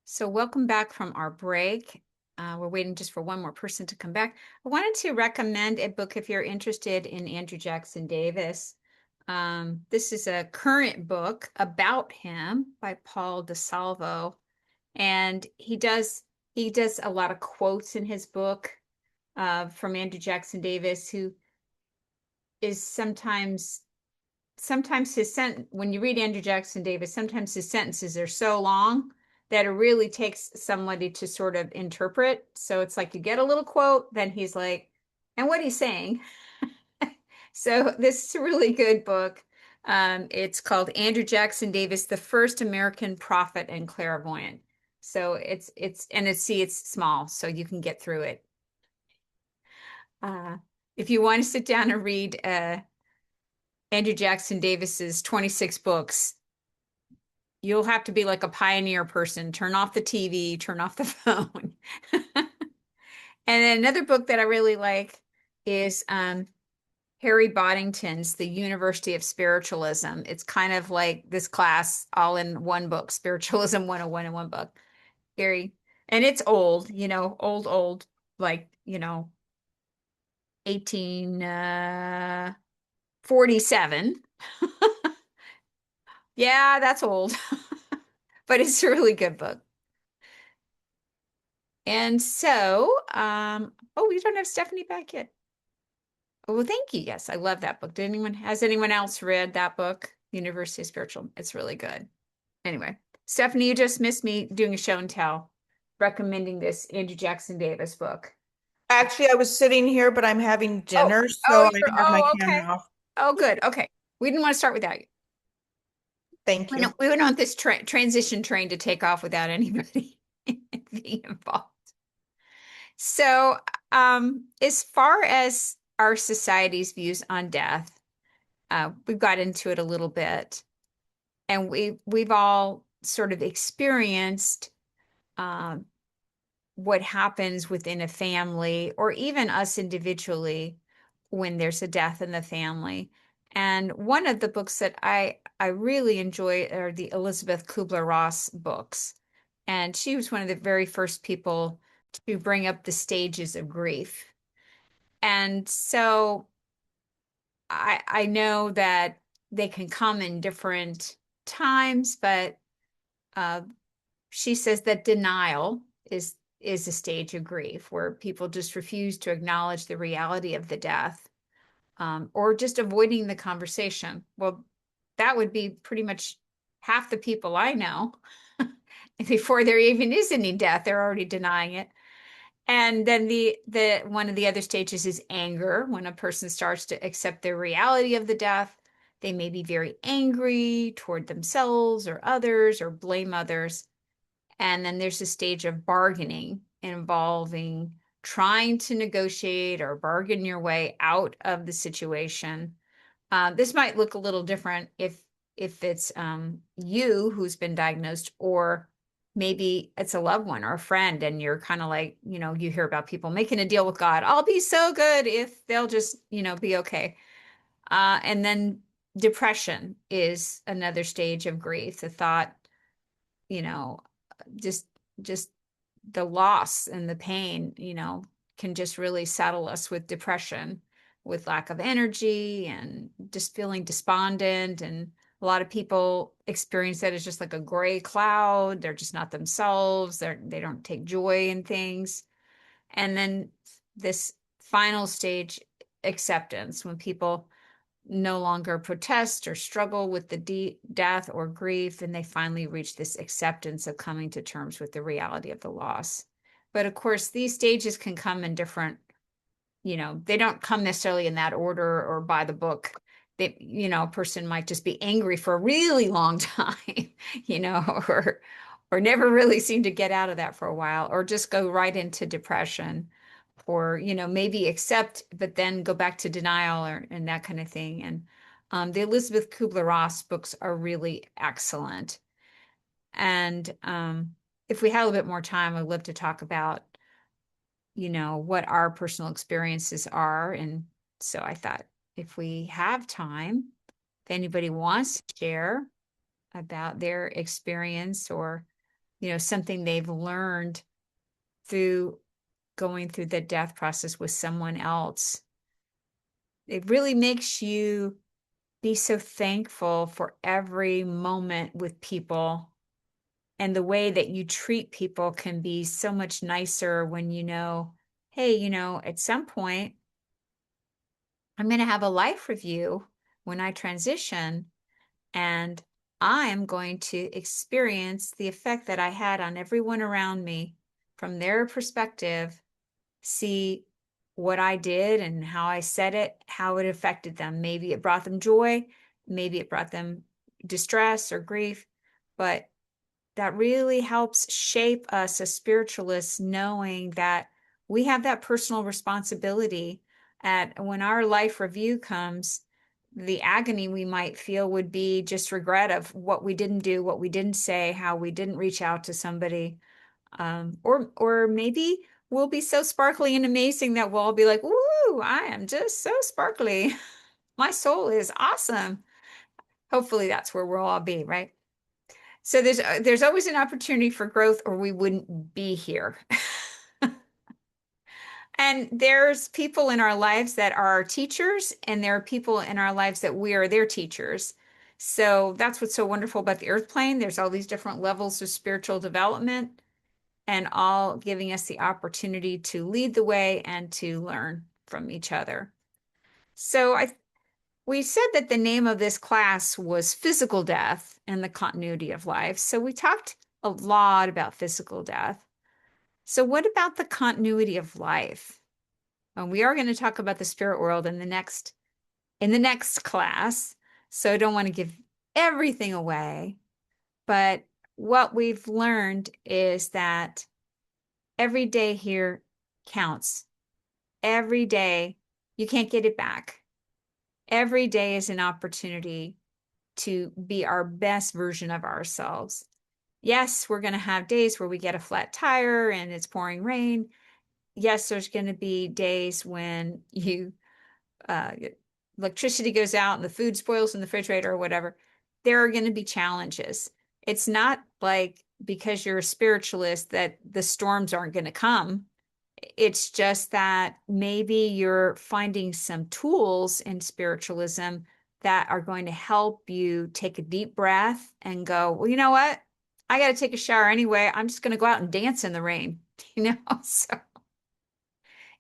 So welcome back from our break. We're waiting just for one more person to come back. I wanted to recommend a book if you're interested in Andrew Jackson Davis. This is a current book about him by Paul DeSalvo, and he does a lot of quotes in his book from Andrew Jackson Davis, who is sometimes when you read Andrew Jackson Davis, sometimes his sentences are so long that it really takes somebody to sort of interpret. So it's like you get a little quote, then he's like, and what he's saying. So this is a really good book. It's called Andrew Jackson Davis, the First American Prophet and Clairvoyant. So it's small, so you can get through it. If you want to sit down and read Andrew Jackson Davis's 26 books, you'll have to be like a pioneer person. Turn off the TV, turn off the phone. And then another book that I really like is Harry Boddington's The University of Spiritualism. It's kind of like this class all in one book, Spiritualism 101 in one book. Harry, and it's old, old, like, 1847. Yeah, that's old. But it's a really good book. And so, oh, we don't have Stephanie back yet. Oh, well, thank you. Yes, I love that book. Has anyone else read that book, University of Spiritual? It's really good. Anyway, Stephanie, you just missed me doing a show and tell, recommending this Andrew Jackson Davis book. Actually, I was sitting here, but I'm having Oh, dinner, so oh, I have my okay. camera off. Oh, good. Okay. We didn't want to start without you. Thank you. We don't want this transition train to take off without anybody being involved. So, as far as our society's views on death, we've got into it a little bit, and we've all sort of experienced um, what happens within a family, or even us individually, when there's a death in the family. And one of the books that I really enjoy are the Elizabeth Kubler-Ross books. And she was one of the very first people to bring up the stages of grief. And so I know that they can come in different times, but uh, she says that denial is a stage of grief where people just refuse to acknowledge the reality of the death, or just avoiding the conversation. Well, that would be pretty much half the people I know. Before there even is any death, they're already denying it. And then the one of the other stages is anger. When a person starts to accept the reality of the death, they may be very angry toward themselves or others, or blame others. And then there's a stage of bargaining involving trying to negotiate or bargain your way out of the situation. This might look a little different if it's you who's been diagnosed, or maybe it's a loved one or a friend, and you're kind of like, you hear about people making a deal with God. I'll be so good if they'll just, be okay. And then depression is another stage of grief. The thought, you know, just just the loss and the pain, can just really settle us with depression, with lack of energy and just feeling despondent. And a lot of people experience that as just like a gray cloud. They're just not themselves. They don't take joy in things. And then this final stage, acceptance, when people no longer protest or struggle with the death or grief, and they finally reach this acceptance of coming to terms with the reality of the loss. But of course, these stages can come in different, they don't come necessarily in that order or by the book. A person might just be angry for a really long time, or never really seem to get out of that for a while, or just go right into depression, or maybe accept but then go back to denial, and that kind of thing. And the Elizabeth Kubler-Ross books are really excellent. And if we had a little bit more time, I'd love to talk about what our personal experiences are. And so I thought, if we have time, if anybody wants to share about their experience, or something they've learned through going through the death process with someone else. It really makes you be so thankful for every moment with people. And the way that you treat people can be so much nicer when hey, at some point, I'm going to have a life review when I transition, and I'm going to experience the effect that I had on everyone around me from their perspective, see what I did and how I said it, how it affected them. Maybe it brought them joy, maybe it brought them distress or grief, but that really helps shape us as spiritualists, knowing that we have that personal responsibility. At when our life review comes, the agony we might feel would be just regret of what we didn't do, what we didn't say, how we didn't reach out to somebody. Or maybe we'll be so sparkly and amazing that we'll all be like, "Woo, I am just so sparkly. My soul is awesome." Hopefully that's where we'll all be, right? So there's always an opportunity for growth, or we wouldn't be here. And there's people in our lives that are our teachers, and there are people in our lives that we are their teachers. So that's what's so wonderful about the earth plane. There's all these different levels of spiritual development. and all giving us the opportunity to lead the way and to learn from each other. So we said that the name of this class was Physical Death and the Continuity of Life. So we talked a lot about physical death. So what about the continuity of life? And we are going to talk about the spirit world in the next class. So I don't want to give everything away, but what we've learned is that every day here counts. Every day, you can't get it back. Every day is an opportunity to be our best version of ourselves. Yes, we're going to have days where we get a flat tire and it's pouring rain. Yes, there's going to be days when electricity goes out and the food spoils in the refrigerator or whatever. There are going to be challenges. It's not like because you're a spiritualist that the storms aren't going to come. It's just that maybe you're finding some tools in spiritualism that are going to help you take a deep breath and go, well, you know what? I got to take a shower anyway. I'm just going to go out and dance in the rain, So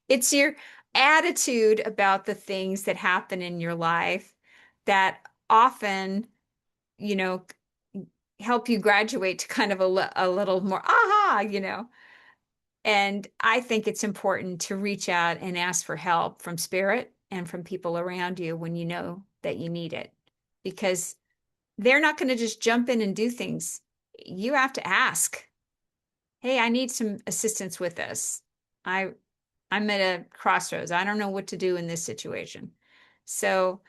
it's your attitude about the things that happen in your life that often, you know, help you graduate to kind of a little more, aha. And I think it's important to reach out and ask for help from spirit and from people around you when you know that you need it, because they're not going to just jump in and do things. You have to ask, hey, I need some assistance with this. I'm at a crossroads. I don't know what to do in this situation. So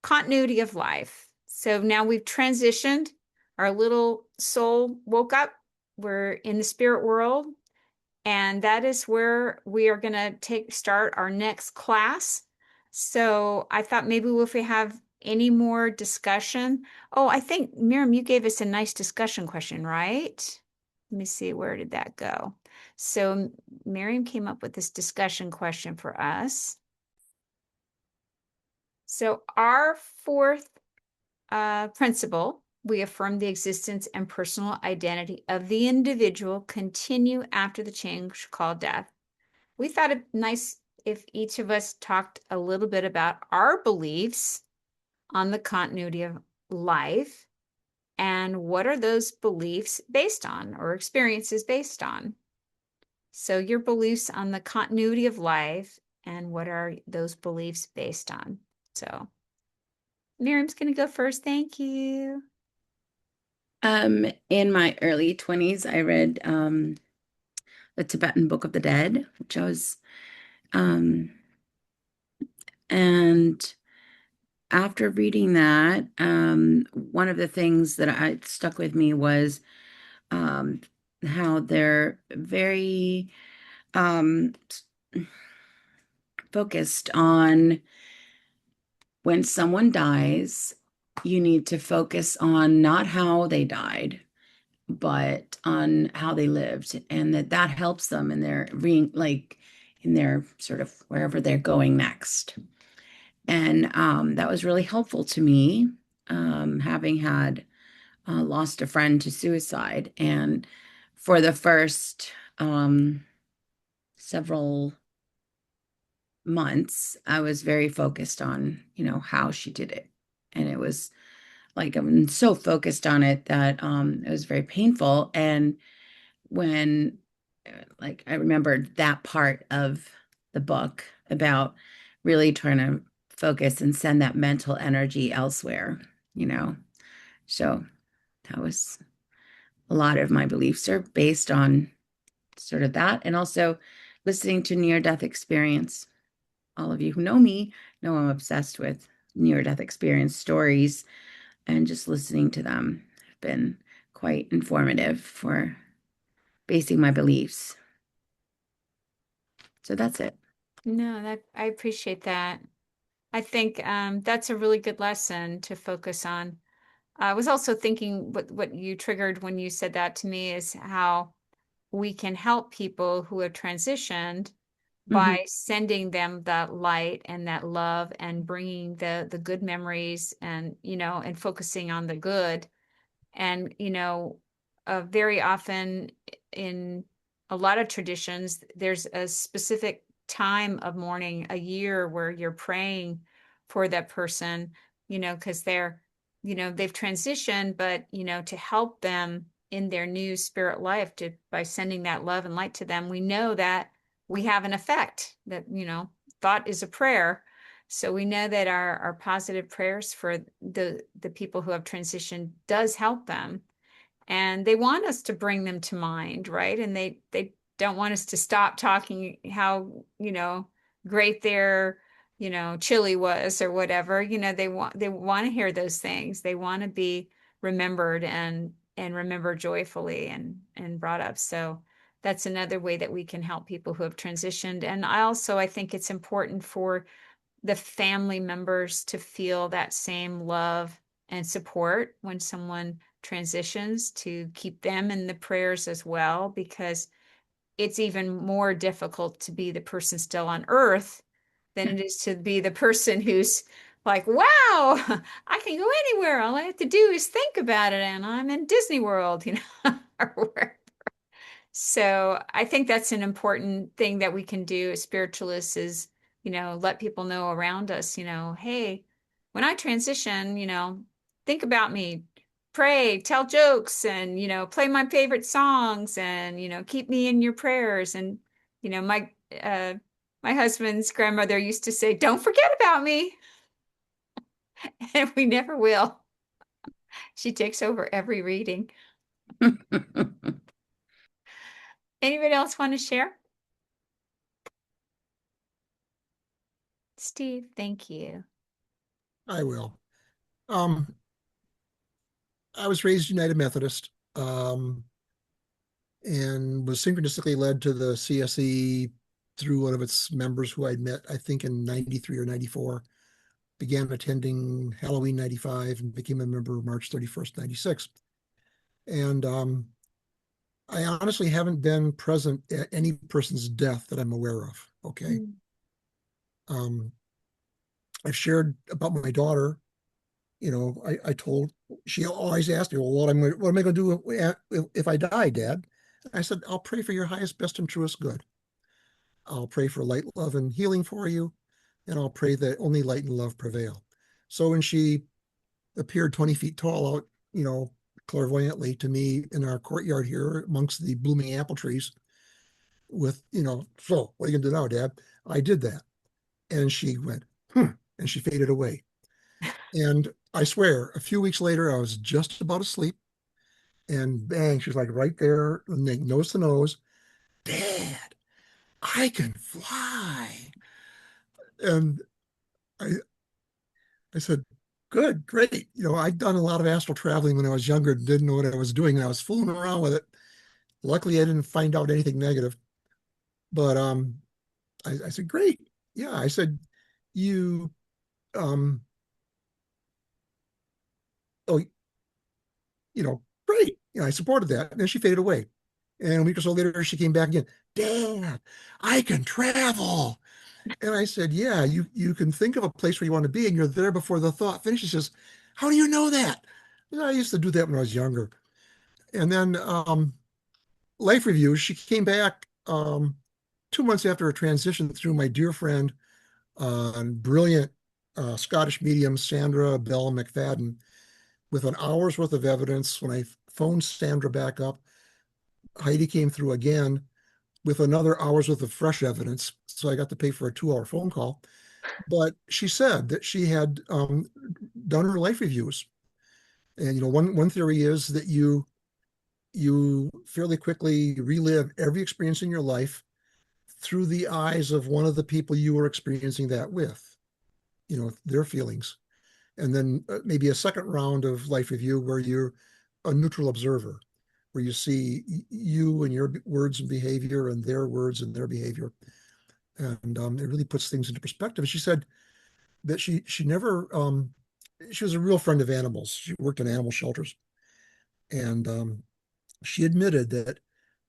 continuity of life. So now we've transitioned. Our little soul woke up. We're in the spirit world. And that is where we are going to start our next class. So I thought maybe if we have any more discussion. Oh, I think Miriam, you gave us a nice discussion question, right? Let me see, where did that go? So Miriam came up with this discussion question for us. So our fourth principle, we affirm the existence and personal identity of the individual continue after the change called death. We thought it nice if each of us talked a little bit about our beliefs on the continuity of life and what are those beliefs based on or experiences based on. So your beliefs on the continuity of life and what are those beliefs based on. So Miriam's going to go first. Thank you. In my early 20s, I read the Tibetan Book of the Dead, which I was, and after reading that, one of the things that I stuck with me was how they're very focused on when someone dies, you need to focus on not how they died, but on how they lived, and that helps them in their in their sort of wherever they're going next. And that was really helpful to me, having had lost a friend to suicide. And for the first several months, I was very focused on, how she did it. And it was like, I'm so focused on it that it was very painful. And when, I remembered that part of the book about really trying to focus and send that mental energy elsewhere, So that was a lot of my beliefs are based on sort of that. And also listening to near-death experience. All of you who know me know I'm obsessed with near-death experience stories, and just listening to them have been quite informative for basing my beliefs. So that's it. No, I appreciate that. I think that's a really good lesson to focus on. I was also thinking what you triggered when you said that to me is how we can help people who have transitioned by sending them that light and that love and bringing the good memories and, and focusing on the good. And, very often in a lot of traditions, there's a specific time of mourning a year where you're praying for that person, because they've transitioned, but, to help them in their new spirit life by sending that love and light to them, we know that we have an effect that, thought is a prayer. So we know that our positive prayers for the people who have transitioned does help them. And they want us to bring them to mind, right? And they don't want us to stop talking how, great their, chili was or whatever. They want to hear those things. They want to be remembered and remembered joyfully and brought up. So that's another way that we can help people who have transitioned. And I think it's important for the family members to feel that same love and support when someone transitions, to keep them in the prayers as well, because it's even more difficult to be the person still on earth than it is to be the person who's like, wow, I can go anywhere. All I have to do is think about it and I'm in Disney World, or wherever. So I think that's an important thing that we can do as spiritualists is, let people know around us, hey, when I transition, think about me, pray, tell jokes, and, play my favorite songs, and, keep me in your prayers. And, my my husband's grandmother used to say, don't forget about me. And we never will. She takes over every reading. Anybody else want to share? Steve, thank you. I will. I was raised United Methodist, and was synchronistically led to the CSE through one of its members who I'd met, I think, in 93 or 94. Began attending Halloween 95 and became a member March 31st, 96. And I honestly haven't been present at any person's death that I'm aware of. Okay. Um, I've shared about my daughter. I told, she always asked me, well, what am I going to do if I die, Dad? I said, I'll pray for your highest, best, and truest good. I'll pray for light, love, and healing for you. And I'll pray that only light and love prevail. So when she appeared 20 feet tall out, clairvoyantly to me in our courtyard here amongst the blooming apple trees with, so what are you going to do now, Dad? I did that. And she went, and she faded away. And I swear, a few weeks later, I was just about asleep, and bang, she's like right there, nose to nose. Dad, I can fly. And I, I said, good, great. I'd done a lot of astral traveling when I was younger, didn't know what I was doing, and I was fooling around with it. Luckily, I didn't find out anything negative. But I said, great. Yeah, I said, you, um, oh, great. I supported that. And then she faded away. And a week or so later, she came back again. Dad, I can travel. And I said, yeah, you can think of a place where you want to be, and you're there before the thought finishes. She says, how do you know that? I used to do that when I was younger. And then life review, she came back 2 months after a transition through my dear friend, brilliant Scottish medium, Sandra Bell McFadden, with an hour's worth of evidence. When I phoned Sandra back up, Heidi came through again with another hour's worth of fresh evidence. So I got to pay for a 2-hour phone call. But she said that she had done her life reviews. And, one theory is that you fairly quickly relive every experience in your life through the eyes of one of the people you were experiencing that with, their feelings. And then maybe a second round of life review where you're a neutral observer, where you see you and your words and behavior and their words and their behavior. And it really puts things into perspective. She said that she never, she was a real friend of animals. She worked in animal shelters. And she admitted that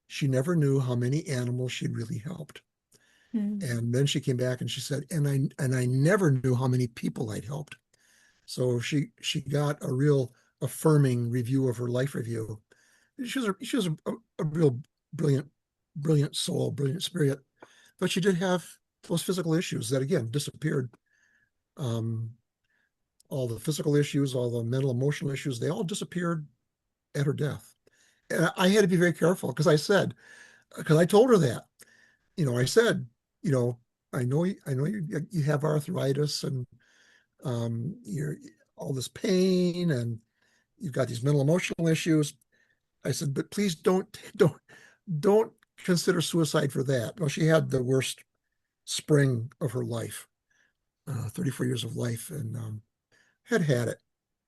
she never knew how many animals she'd really helped. And then she came back and she said, and I never knew how many people I'd helped. So she got a real affirming review of her life review. She was a real brilliant, brilliant soul, brilliant spirit. But she did have those physical issues that again disappeared. All the physical issues, all the mental, emotional issues, they all disappeared at her death. And I had to be very careful because I told her that, I said, you know, I know you have arthritis and you're all this pain and you've got these mental emotional issues. I said, but please don't consider suicide for that. Well, she had the worst spring of her life, 34 years of life, and had it.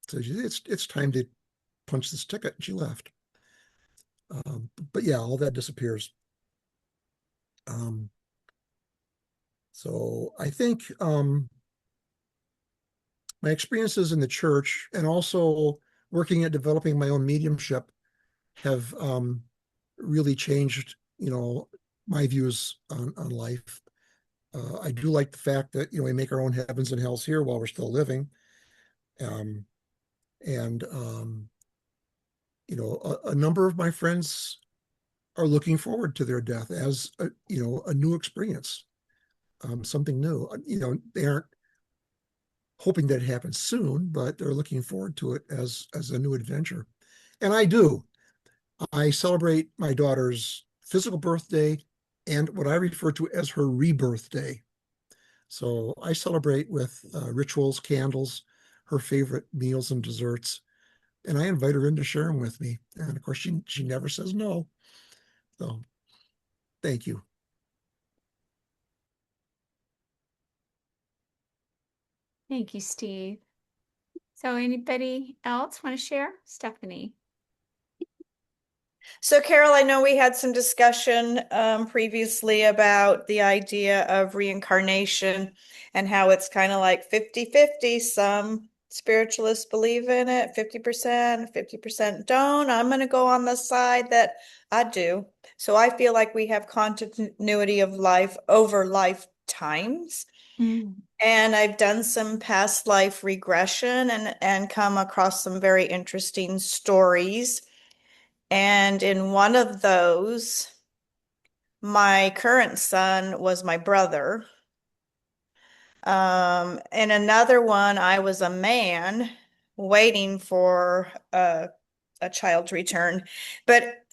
So it's time to punch this ticket. And she left. But yeah, all that disappears. Um, so I think my experiences in the church and also working at developing my own mediumship have really changed, my views on life. I do like the fact that, we make our own heavens and hells here while we're still living. Um, and, a number of my friends are looking forward to their death as a new experience, something new. They aren't hoping that it happens soon, but they're looking forward to it as a new adventure. And I do. I celebrate my daughter's physical birthday and what I refer to as her rebirth day. So I celebrate with rituals, candles, her favorite meals and desserts, and I invite her in to share them with me. And of course, she never says no. So thank you. Thank you, Steve. So anybody else want to share? Stephanie. So, Carol, I know we had some discussion previously about the idea of reincarnation and how it's kind of like 50-50. Some spiritualists believe in it, 50%, 50% don't. I'm going to go on the side that I do. So I feel like we have continuity of life over lifetimes. And I've done some past life regression and come across some very interesting stories. And in one of those, my current son was my brother. In another one, I was a man waiting for a child to return. But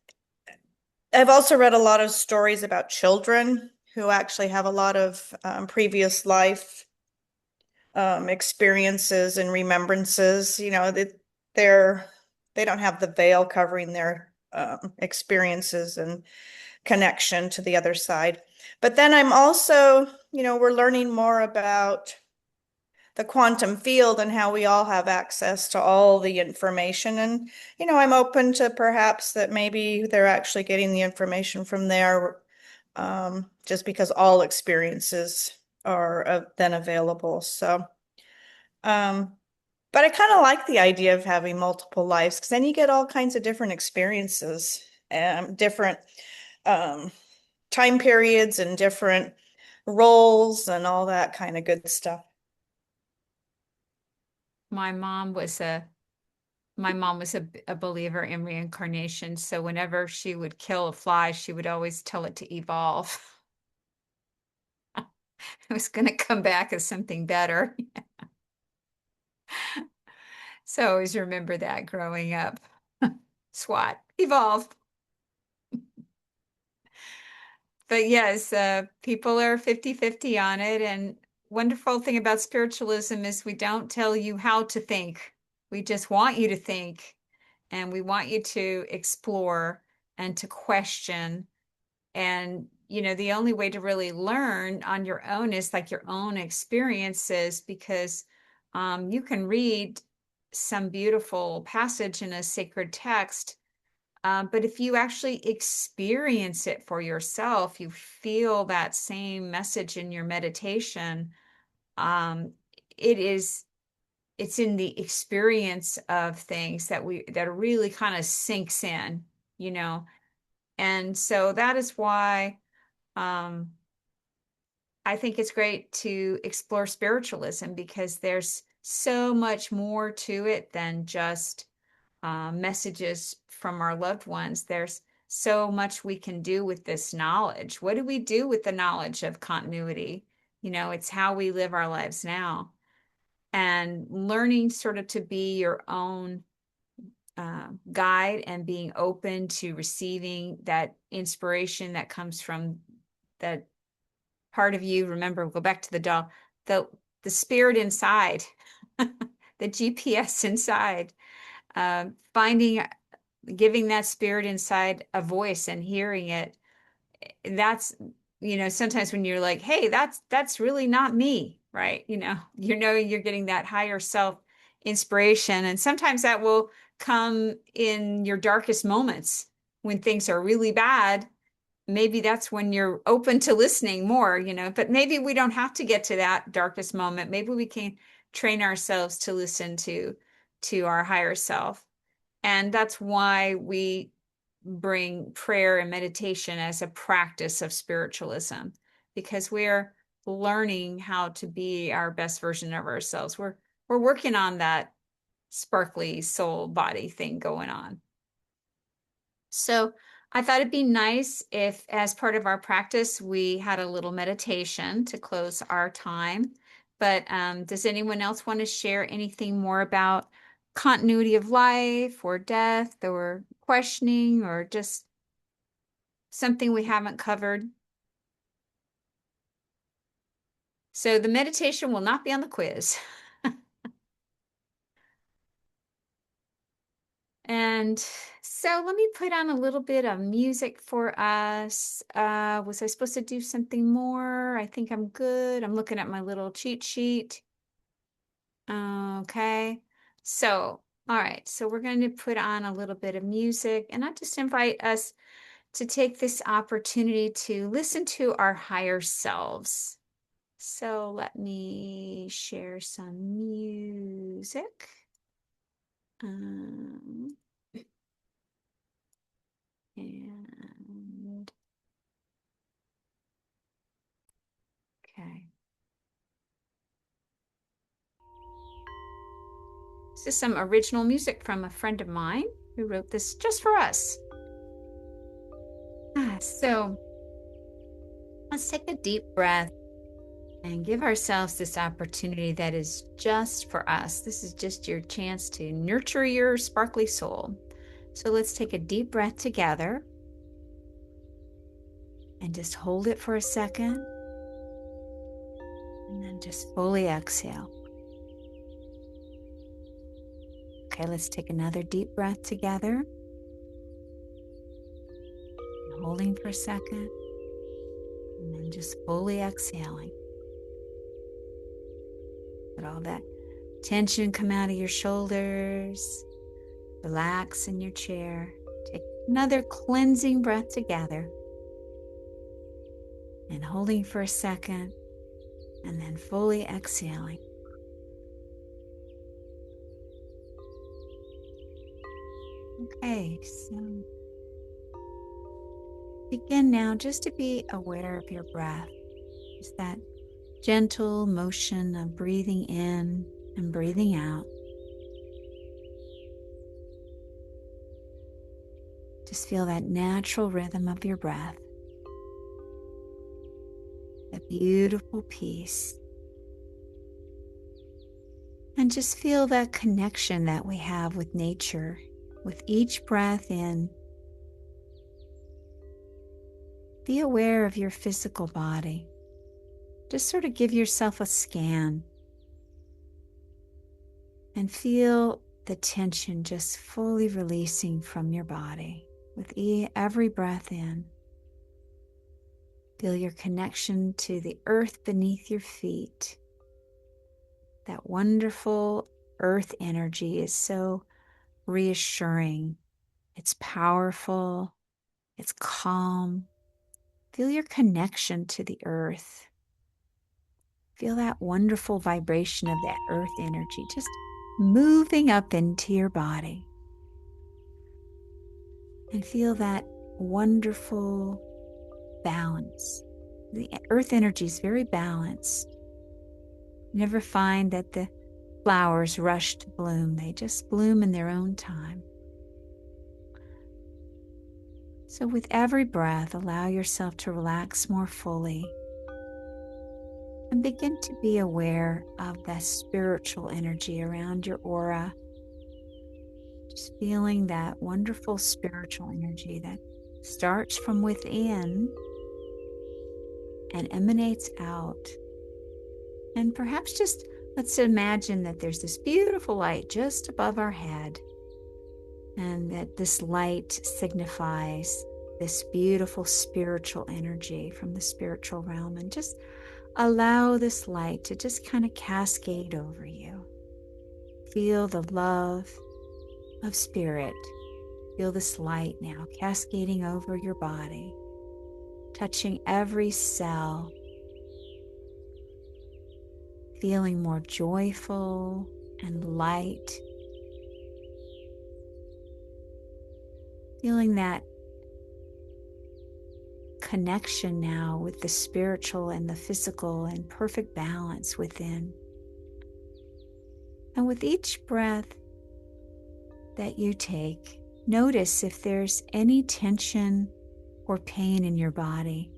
I've also read a lot of stories about children who actually have a lot of previous life experiences and remembrances. They don't have the veil covering their experiences and connection to the other side. But then I'm also, we're learning more about the quantum field and how we all have access to all the information. And, I'm open to perhaps that maybe they're actually getting the information from there, just because all experiences are then available. So, but I kind of like the idea of having multiple lives because then you get all kinds of different experiences and different time periods and different roles and all that kind of good stuff. My mom was a believer in reincarnation. So whenever she would kill a fly, she would always tell it to evolve. It was going to come back as something better. So I always remember that growing up. SWAT, evolve. But yes, people are 50-50 on it. And wonderful thing about spiritualism is we don't tell you how to think. We just want you to think, and we want you to explore and to question. And, the only way to really learn on your own is like your own experiences, because you can read some beautiful passage in a sacred text. But if you actually experience it for yourself, you feel that same message in your meditation. Um, it's in the experience of things that really kind of sinks in, you know. And so that is why I think it's great to explore spiritualism, because there's so much more to it than just messages from our loved ones. There's so much we can do with this knowledge. What do we do with the knowledge of continuity? You know, it's how we live our lives now. And learning sort of to be your own guide and being open to receiving that inspiration that comes from that part of you. Remember, go back to the doll, the spirit inside, the GPS inside, finding, giving that spirit inside a voice and hearing it. That's, you know, sometimes when you're like, hey, that's really not me, right? You know, you're getting that higher self inspiration. And sometimes that will come in your darkest moments when things are really bad. Maybe that's when you're open to listening more, you know, but maybe we don't have to get to that darkest moment. Maybe we can train ourselves to listen to our higher self. And that's why we bring prayer and meditation as a practice of spiritualism, because we're learning how to be our best version of ourselves. We're working on that sparkly soul body thing going on. So I thought it'd be nice if, as part of our practice, we had a little meditation to close our time. But does anyone else want to share anything more about continuity of life or death or questioning or just something we haven't covered? So the meditation will not be on the quiz. And so let me put on a little bit of music for us. Was I supposed to do something more? I think I'm good. I'm looking at my little cheat sheet. Okay. So, all right. So we're going to put on a little bit of music, and I just invite us to take this opportunity to listen to our higher selves. So let me share some music. And okay. This is some original music from a friend of mine who wrote this just for us. So let's take a deep breath and give ourselves this opportunity that is just for us. This is just your chance to nurture your sparkly soul. So let's take a deep breath together and just hold it for a second. And then just fully exhale. Okay, let's take another deep breath together. And holding for a second. And then just fully exhaling. Let all that tension come out of your shoulders. Relax in your chair. Take another cleansing breath together. And holding for a second. And then fully exhaling. Okay, so begin now just to be aware of your breath. Just that gentle motion of breathing in and breathing out. Just feel that natural rhythm of your breath. That beautiful peace. And just feel that connection that we have with nature. With each breath in, be aware of your physical body. Just sort of give yourself a scan and feel the tension just fully releasing from your body with every breath in. Feel your connection to the earth beneath your feet. That wonderful earth energy is so reassuring. It's powerful. It's calm. Feel your connection to the earth. Feel that wonderful vibration of that earth energy just moving up into your body. And feel that wonderful balance. The earth energy is very balanced. You never find that the flowers rush to bloom. They just bloom in their own time. So with every breath, allow yourself to relax more fully and begin to be aware of that spiritual energy around your aura. Just feeling that wonderful spiritual energy that starts from within and emanates out. And perhaps just let's imagine that there's this beautiful light just above our head, and that this light signifies this beautiful spiritual energy from the spiritual realm. And just allow this light to just kind of cascade over you. Feel the love of spirit. Feel this light now cascading over your body, touching every cell, feeling more joyful and light, feeling that connection now with the spiritual and the physical and perfect balance within. And with each breath that you take, notice if there's any tension or pain in your body.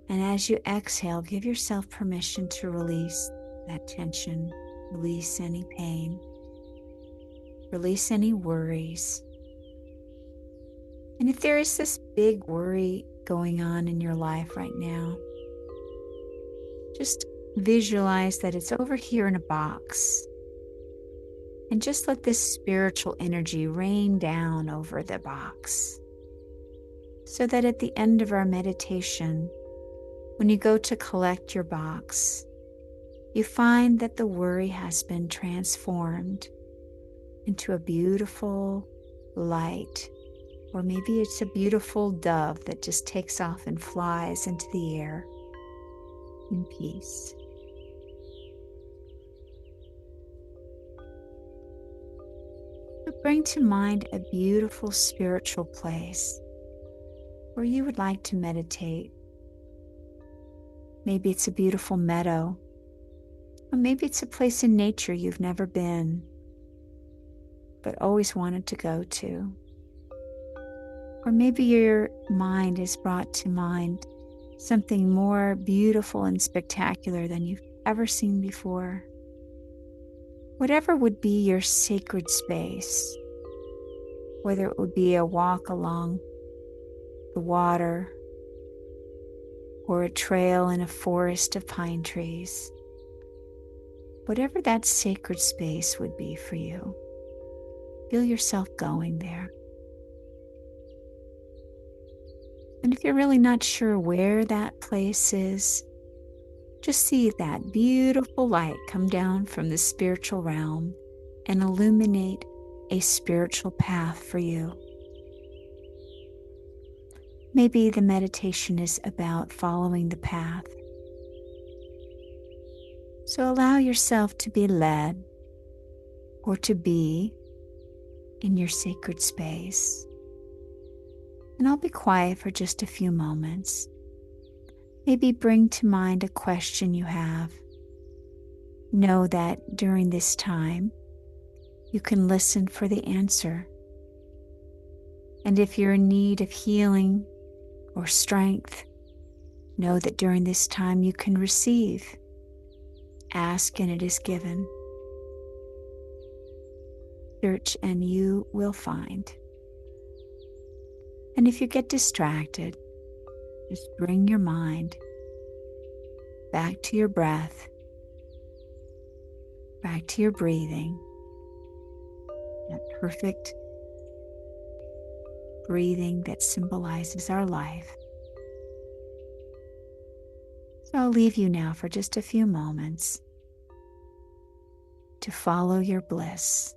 And as you exhale, give yourself permission to release that tension, release any pain, release any worries. And if there is this big worry going on in your life right now, just visualize that it's over here in a box. And just let this spiritual energy rain down over the box, so that at the end of our meditation, when you go to collect your box, you find that the worry has been transformed into a beautiful light. Or maybe it's a beautiful dove that just takes off and flies into the air in peace. So bring to mind a beautiful spiritual place where you would like to meditate. Maybe it's a beautiful meadow, or maybe it's a place in nature you've never been, but always wanted to go to. Or maybe your mind is brought to mind something more beautiful and spectacular than you've ever seen before. Whatever would be your sacred space, whether it would be a walk along the water or a trail in a forest of pine trees, whatever that sacred space would be for you, feel yourself going there. And if you're really not sure where that place is, just see that beautiful light come down from the spiritual realm and illuminate a spiritual path for you. Maybe the meditation is about following the path. So allow yourself to be led or to be in your sacred space. And I'll be quiet for just a few moments. Maybe bring to mind a question you have. Know that during this time, you can listen for the answer. And if you're in need of healing or strength, know that during this time you can receive. Ask and it is given. Search and you will find. And if you get distracted, just bring your mind back to your breath, back to your breathing, that perfect breathing that symbolizes our life. So I'll leave you now for just a few moments to follow your bliss.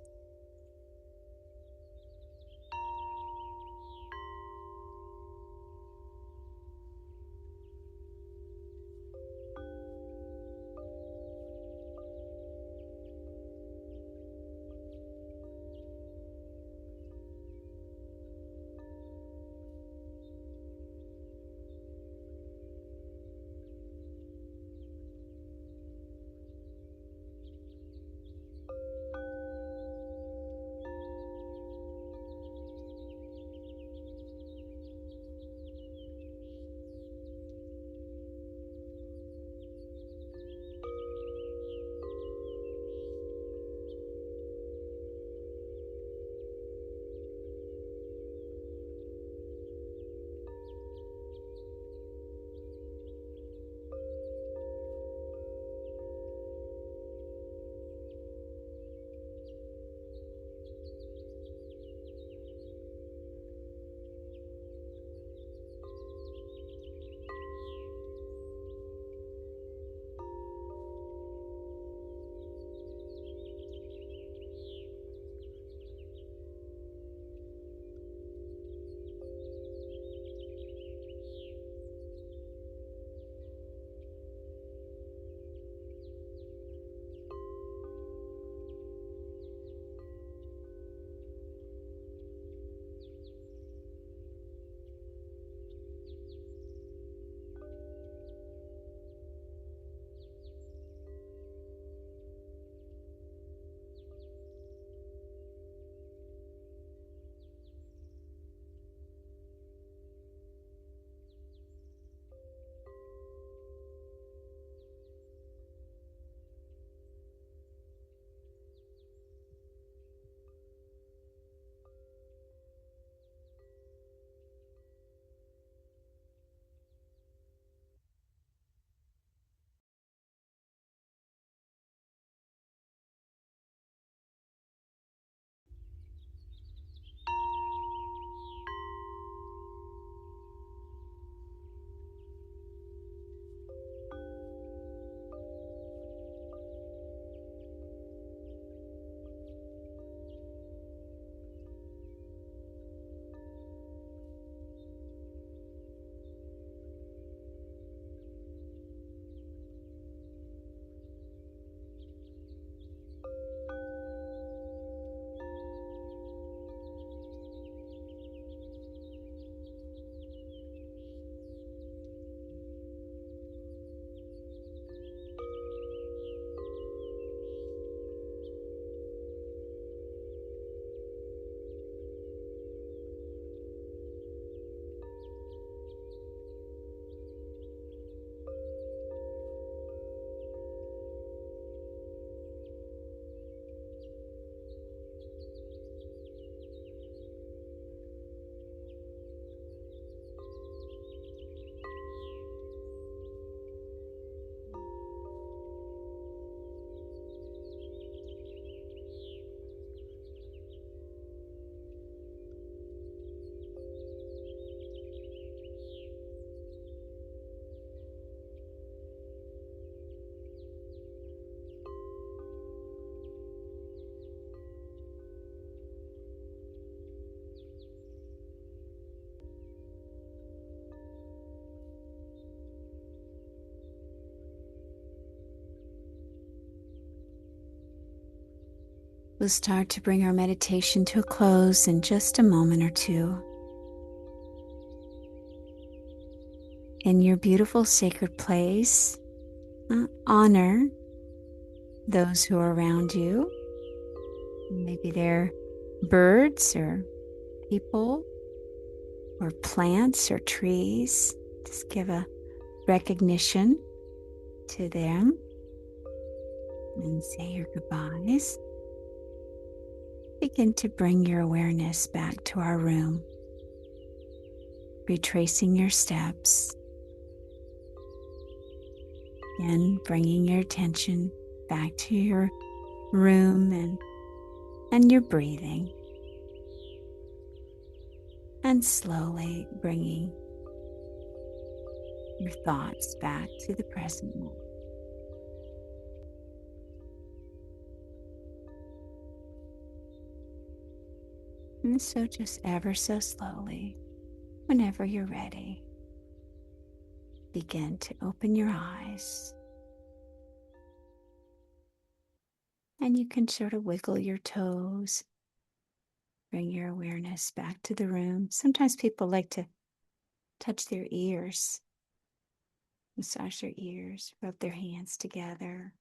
We'll start to bring our meditation to a close in just a moment or two. In your beautiful sacred place, honor those who are around you. Maybe they're birds or people or plants or trees. Just give a recognition to them and say your goodbyes. Begin to bring your awareness back to our room, retracing your steps and bringing your attention back to your room and your breathing, and slowly bringing your thoughts back to the present moment. And so just ever so slowly, whenever you're ready, begin to open your eyes. And you can sort of wiggle your toes, bring your awareness back to the room. Sometimes people like to touch their ears, massage their ears, rub their hands together.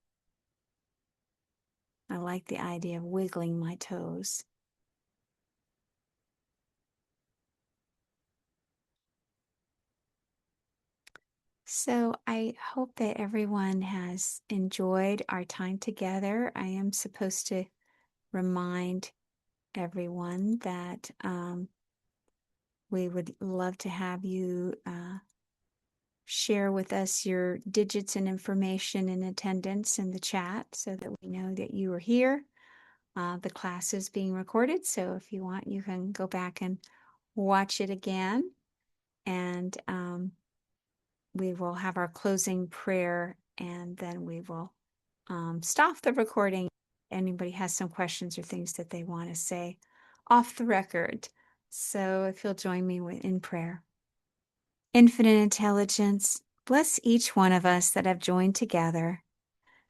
I like the idea of wiggling my toes. So I hope that everyone has enjoyed our time together. I am supposed to remind everyone that we would love to have you share with us your digits and information in attendance in the chat so that we know that you are here. The class is being recorded, so if you want, you can go back and watch it again. And we will have our closing prayer, and then we will stop the recording. Anybody has some questions or things that they want to say off the record. So if you'll join me in prayer. Infinite intelligence, bless each one of us that have joined together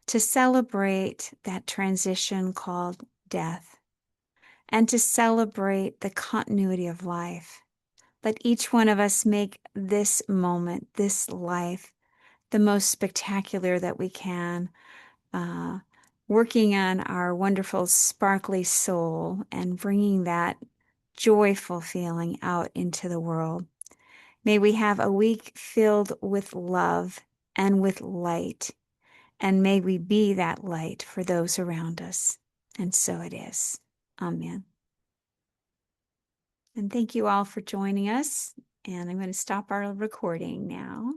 to celebrate that transition called death and to celebrate the continuity of life. Let each one of us make this moment, this life, the most spectacular that we can, working on our wonderful sparkly soul and bringing that joyful feeling out into the world. May we have a week filled with love and with light, and may we be that light for those around us. And so it is. Amen. And thank you all for joining us. And I'm going to stop our recording now.